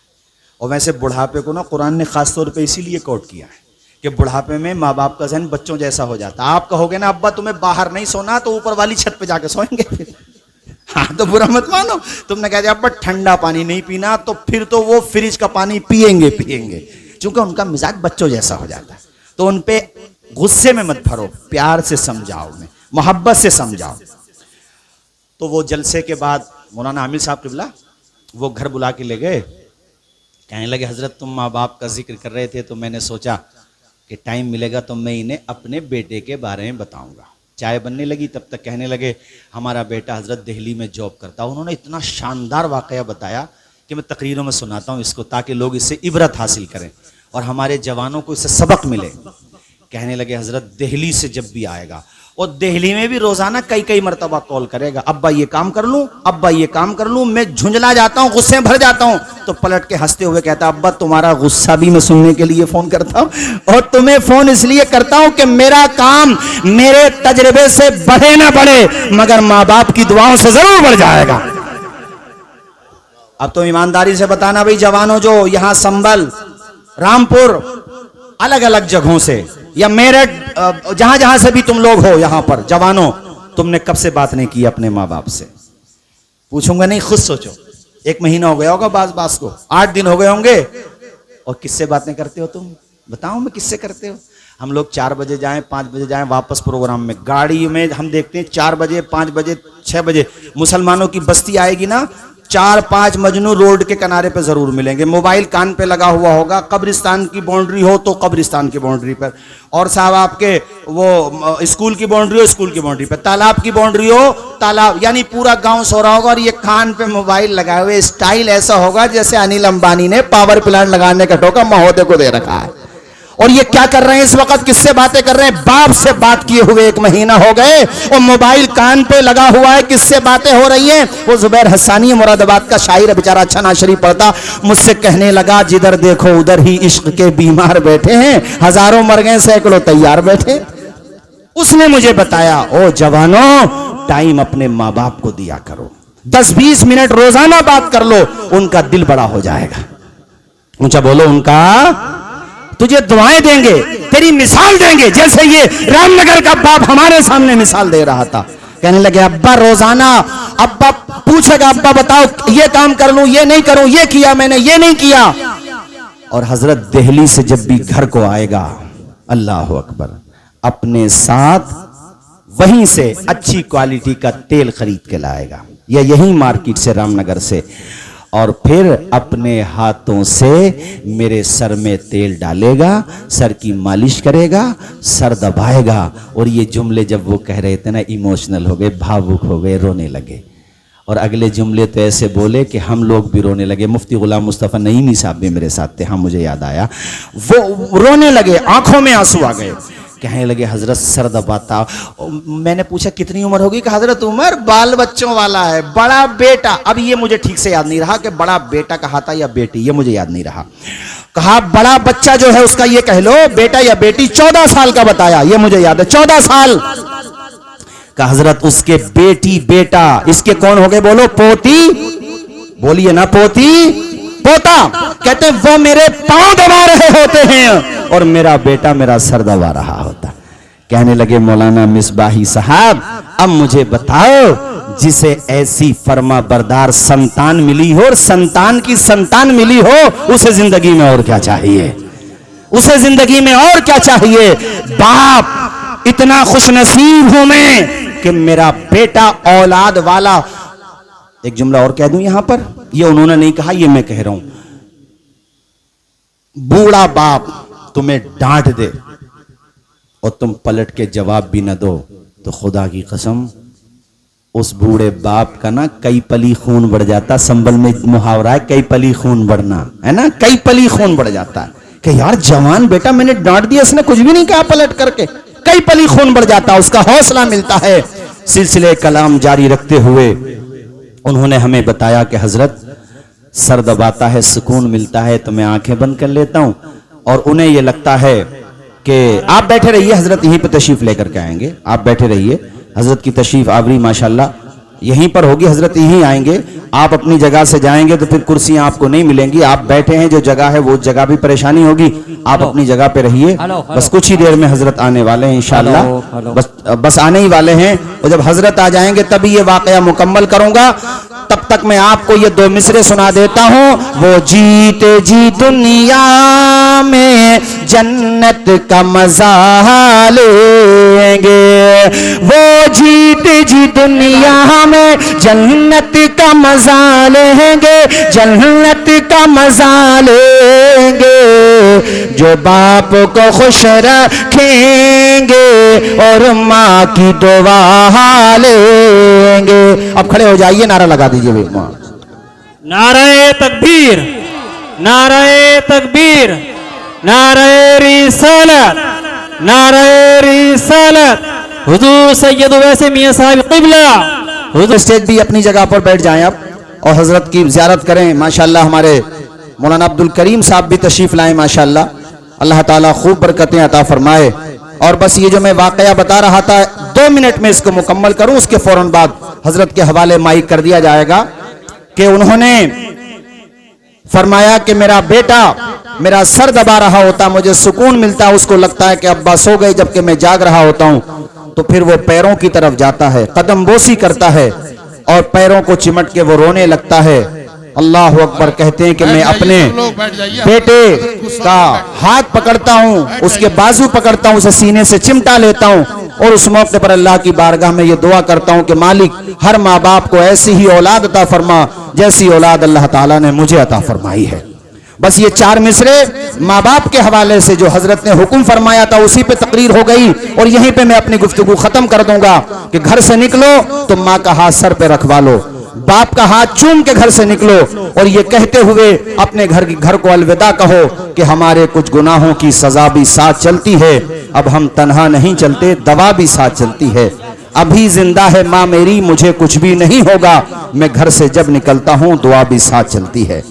और वैसे बुढ़ापे को ना कुरान ने ख़ास तौर पे इसीलिए कोट किया है कि बुढ़ापे में माँ बाप का जहन बच्चों जैसा हो जाता है। आप कहोगे ना अब्बा तुम्हें बाहर नहीं सोना, तो ऊपर वाली छत पे जाके सोएंगे फिर। हाँ तो बुरा मत मानो। तुमने कह दिया अब्बा ठंडा पानी नहीं पीना, तो फिर तो वो फ्रिज का पानी पिएंगे, क्योंकि उनका मिजाज बच्चों जैसा हो जाता है। तो उन पे गुस्से में मत भरो, प्यार से समझाओ, उन्हें मोहब्बत से समझाओ। तो वो जलसे के बाद मौलाना आमिर साहब किबला वो घर बुला के ले गए। कहने लगे हजरत तुम माँ बाप का जिक्र कर रहे थे, तो मैंने सोचा कि टाइम मिलेगा तो मैं इन्हें अपने बेटे के बारे में बताऊंगा। चाय बनने लगी, तब तक कहने लगे हमारा बेटा हजरत दिल्ली में जॉब करता। उन्होंने इतना शानदार वाकया बताया कि मैं तकरीरों में सुनाता हूँ इसको, ताकि लोग इससे इबरत हासिल करें और हमारे जवानों को इससे सबक मिले। कहने लगे हजरत दिल्ली से जब भी आएगा, और दिल्ली में भी रोजाना कई मरतबा कॉल करेगा, अब्बा ये काम कर लूं, अब्बा ये काम कर लूं। मैं झुंझला जाता हूं, गुस्से में भर जाता हूं, तो पलट के हंसते हुए कहता अब्बा तुम्हारा गुस्सा भी मैं सुनने के लिए फोन करता हूं, और तुम्हें फोन इसलिए करता हूं कि मेरा काम मेरे तजर्बे से बढ़े ना बढ़े, मगर माँ बाप की दुआओं से जरूर बढ़ जाएगा। अब तो ईमानदारी से बताना भाई जवानों, जो यहां संभल, रामपुर, अलग अलग जगहों से या मेरठ, जहां जहां से भी तुम लोग हो, यहां पर जवानों, तुमने कब से बात नहीं की अपने माँ बाप से? पूछूंगा नहीं, खुद सोचो। 1 महीना हो गया होगा बास को, 8 दिन हो गए होंगे, और किससे बातें करते हो तुम? बताओ मैं, किससे करते हो? हम लोग 4 बजे जाएं, 5 बजे जाएं वापस प्रोग्राम में, गाड़ी में हम देखते हैं 4 बजे, 5 बजे, 6 बजे मुसलमानों की बस्ती आएगी ना, 4-5 मजनू रोड के किनारे पे जरूर मिलेंगे, मोबाइल कान पे लगा हुआ होगा, कब्रिस्तान की बाउंड्री हो तो कब्रिस्तान की बाउंड्री पर, और साहब आपके वो स्कूल की बाउंड्री हो स्कूल की बाउंड्री पर, तालाब की बाउंड्री हो तालाब, यानी पूरा गांव सो रहा होगा और ये कान पे मोबाइल लगाए हुए। स्टाइल ऐसा होगा जैसे अनिल अंबानी ने पावर प्लांट लगाने का टोका महोदय को दे रखा है। और ये क्या कर रहे हैं इस वक्त, किससे बातें कर रहे हैं? बाप से बात किए हुए 1 महीना हो गए और मोबाइल कान पे लगा हुआ है। किससे बातें हो रही हैं? वो जुबैर हसानी मुरादाबाद का शायर है, बेचारा अच्छा ना शरीफ पढ़ता, मुझसे कहने लगा जिधर देखो उधर ही इश्क के बीमार बैठे हैं, हजारों मर गए सैकड़ों तैयार बैठे। उसने मुझे बताया, ओ जवानों टाइम अपने माँ बाप को दिया करो, 10-20 मिनट रोजाना बात कर लो, उनका दिल बड़ा हो जाएगा। ऊंचा बोलो, उनका तुझे दुआएं देंगे, तेरी मिसाल देंगे, जैसे ये रामनगर का बाप हमारे सामने मिसाल दे रहा था। कहने लगे अब्बा रोजाना, अब्बा पूछेगा अब्बा बताओ ये काम कर लूं, ये नहीं करूं, ये किया मैंने, ये नहीं किया। और हजरत दिल्ली से जब भी घर को आएगा, अल्लाह अकबर, अपने साथ वहीं से अच्छी क्वालिटी का तेल खरीद के लाएगा, या यही मार्केट से रामनगर से, और फिर अपने हाथों से मेरे सर में तेल डालेगा, सर की मालिश करेगा, सर दबाएगा। और ये जुमले जब वो कह रहे थे ना, इमोशनल हो गए, भावुक हो गए, रोने लगे। और अगले जुमले तो ऐसे बोले कि हम लोग भी रोने लगे। मुफ्ती गुलाम मुस्तफ़ा नईमी साहब भी मेरे साथ थे, हाँ मुझे याद आया, वो रोने लगे, आंखों में आंसू आ गए। कहने लगे हजरत सर दबाता। मैंने पूछा कितनी उम्र होगी? कि हजरत उम्र बाल बच्चों वाला है, बड़ा बेटा, अब ये मुझे ठीक से याद नहीं रहा कि बड़ा बेटा कहा था या बेटी, ये मुझे याद नहीं रहा। कहा बड़ा बच्चा जो है उसका ये कह लो बेटा या बेटी, 14 साल का बताया, ये मुझे याद है, 14 साल का। हजरत उसके बेटी बेटा, इसके कौन हो गए बोलो? पोती, बोलिए ना, पोती पोता। कहते वो मेरे पांव दबा रहे होते हैं और मेरा बेटा मेरा सर दबा रहा होता। कहने लगे मौलाना मिसबाही साहब, अब मुझे बताओ, जिसे ऐसी फर्मा बरदार संतान मिली हो और संतान की संतान मिली हो, उसे जिंदगी में और क्या चाहिए? उसे जिंदगी में और क्या चाहिए? बाप इतना खुशनसीब हूं मैं कि मेरा बेटा औलाद वाला। एक जुमला और कह दूं यहां पर, ये उन्होंने नहीं कहा, ये मैं कह रहा हूं। बूढ़ा बाप तुम्हें डांट दे और तुम पलट के जवाब भी न दो, तो खुदा की कसम उस बूढ़े बाप का ना कई पली खून बढ़ जाता। संबल में मुहावरा है, कई पली खून बढ़ना, है ना, कई पली खून बढ़ जाता है कि यार जवान बेटा मैंने डांट दिया, इसने कुछ भी नहीं कहा पलट करके, कई पली खून बढ़ जाता, उसका हौसला मिलता है। सिलसिले कलाम जारी रखते हुए उन्होंने हमें बताया कि हजरत सर दबाता है, सुकून मिलता है, तो मैं आंखें बंद कर लेता हूं और उन्हें यह लगता है कि आप बैठे रहिए, हजरत यहीं पर तशरीफ लेकर के आएंगे, आप बैठे रहिए, हजरत की तशरीफ आवरी माशाल्लाह यहीं पर होगी, हजरत यहीं आएंगे। आप अपनी जगह से जाएंगे तो फिर कुर्सियां आपको नहीं मिलेंगी, आप बैठे हैं जो जगह है वो जगह भी परेशानी होगी, आप अपनी जगह पे रहिए। बस कुछ ही देर में हजरत आने वाले हैं इंशाअल्लाह, बस आने ही वाले हैं, और जब हजरत आ जाएंगे तभी ये वाकया मुकम्मल करूंगा। तब तक मैं आपको ये 2 मिसरे सुना देता हूं। वो जीते जी दुनिया में जन्नत का मजा लेंगे, वो जीते जी दुनिया में जन्नत का मजा लेंगे, जन्नत का मजा लेंगे, जो बाप को खुश रखेंगे और माँ की दुआ लेंगे। अब खड़े हो जाइए, नारा लगा दीजिए। नारे तकबीर, नारे तकबीर, नारे रिसालत, नारे रिसालत। हुजूर सैयद वैसे मियां साहब क़िबला। हुजूर स्टेज भी अपनी जगह पर बैठ जाएं आप और हजरत की ज़ियारत करें। माशाअल्लाह हमारे मौलाना अब्दुल करीम साहब भी तशरीफ लाए, माशाअल्लाह, अल्लाह ताला खूब बरकतें अता फरमाए। और बस ये जो मैं वाकया बता रहा था 2 मिनट में इसको मुकम्मल करूं, उसके फौरन बाद हजरत के हवाले माइक कर दिया जाएगा कि उन्होंने फरमाया कि मेरा बेटा मेरा सर दबा रहा होता, मुझे सुकून मिलता, उसको लगता है कि अब्बा सो गए, जबकि मैं जाग रहा होता हूं। तो फिर वो पैरों की तरफ जाता है, कदम बोसी करता है और पैरों को चिमट के वो रोने लगता है। अल्लाह अकबर कहते हैं कि मैं अपने बेटे का हाथ पकड़ता हूँ, उसके बाजू पकड़ता हूँ, उसे सीने से चिमटा लेता हूँ और उस मौके पर अल्लाह की बारगाह में ये दुआ करता हूँ कि मालिक हर माँ बाप को ऐसी ही औलाद अता फरमा जैसी औलाद अल्लाह ताला ने मुझे अता फरमाई है। बस ये 4 मिसरे माँ बाप के हवाले से जो हजरत ने हुक्म फरमाया था उसी पे तकरीर हो गई और यहीं पे मैं अपनी गुफ्तगू खत्म कर दूंगा कि घर से निकलो तो माँ का हाथ सर पे रखवा लो, बाप का हाथ चूम के घर से निकलो और ये कहते हुए अपने घर को अलविदा कहो कि हमारे कुछ गुनाहों की सजा भी साथ चलती है, अब हम तन्हा नहीं चलते, दवा भी साथ चलती है। अभी जिंदा है माँ मेरी, मुझे कुछ भी नहीं होगा, मैं घर से जब निकलता हूँ दुआ भी साथ चलती है।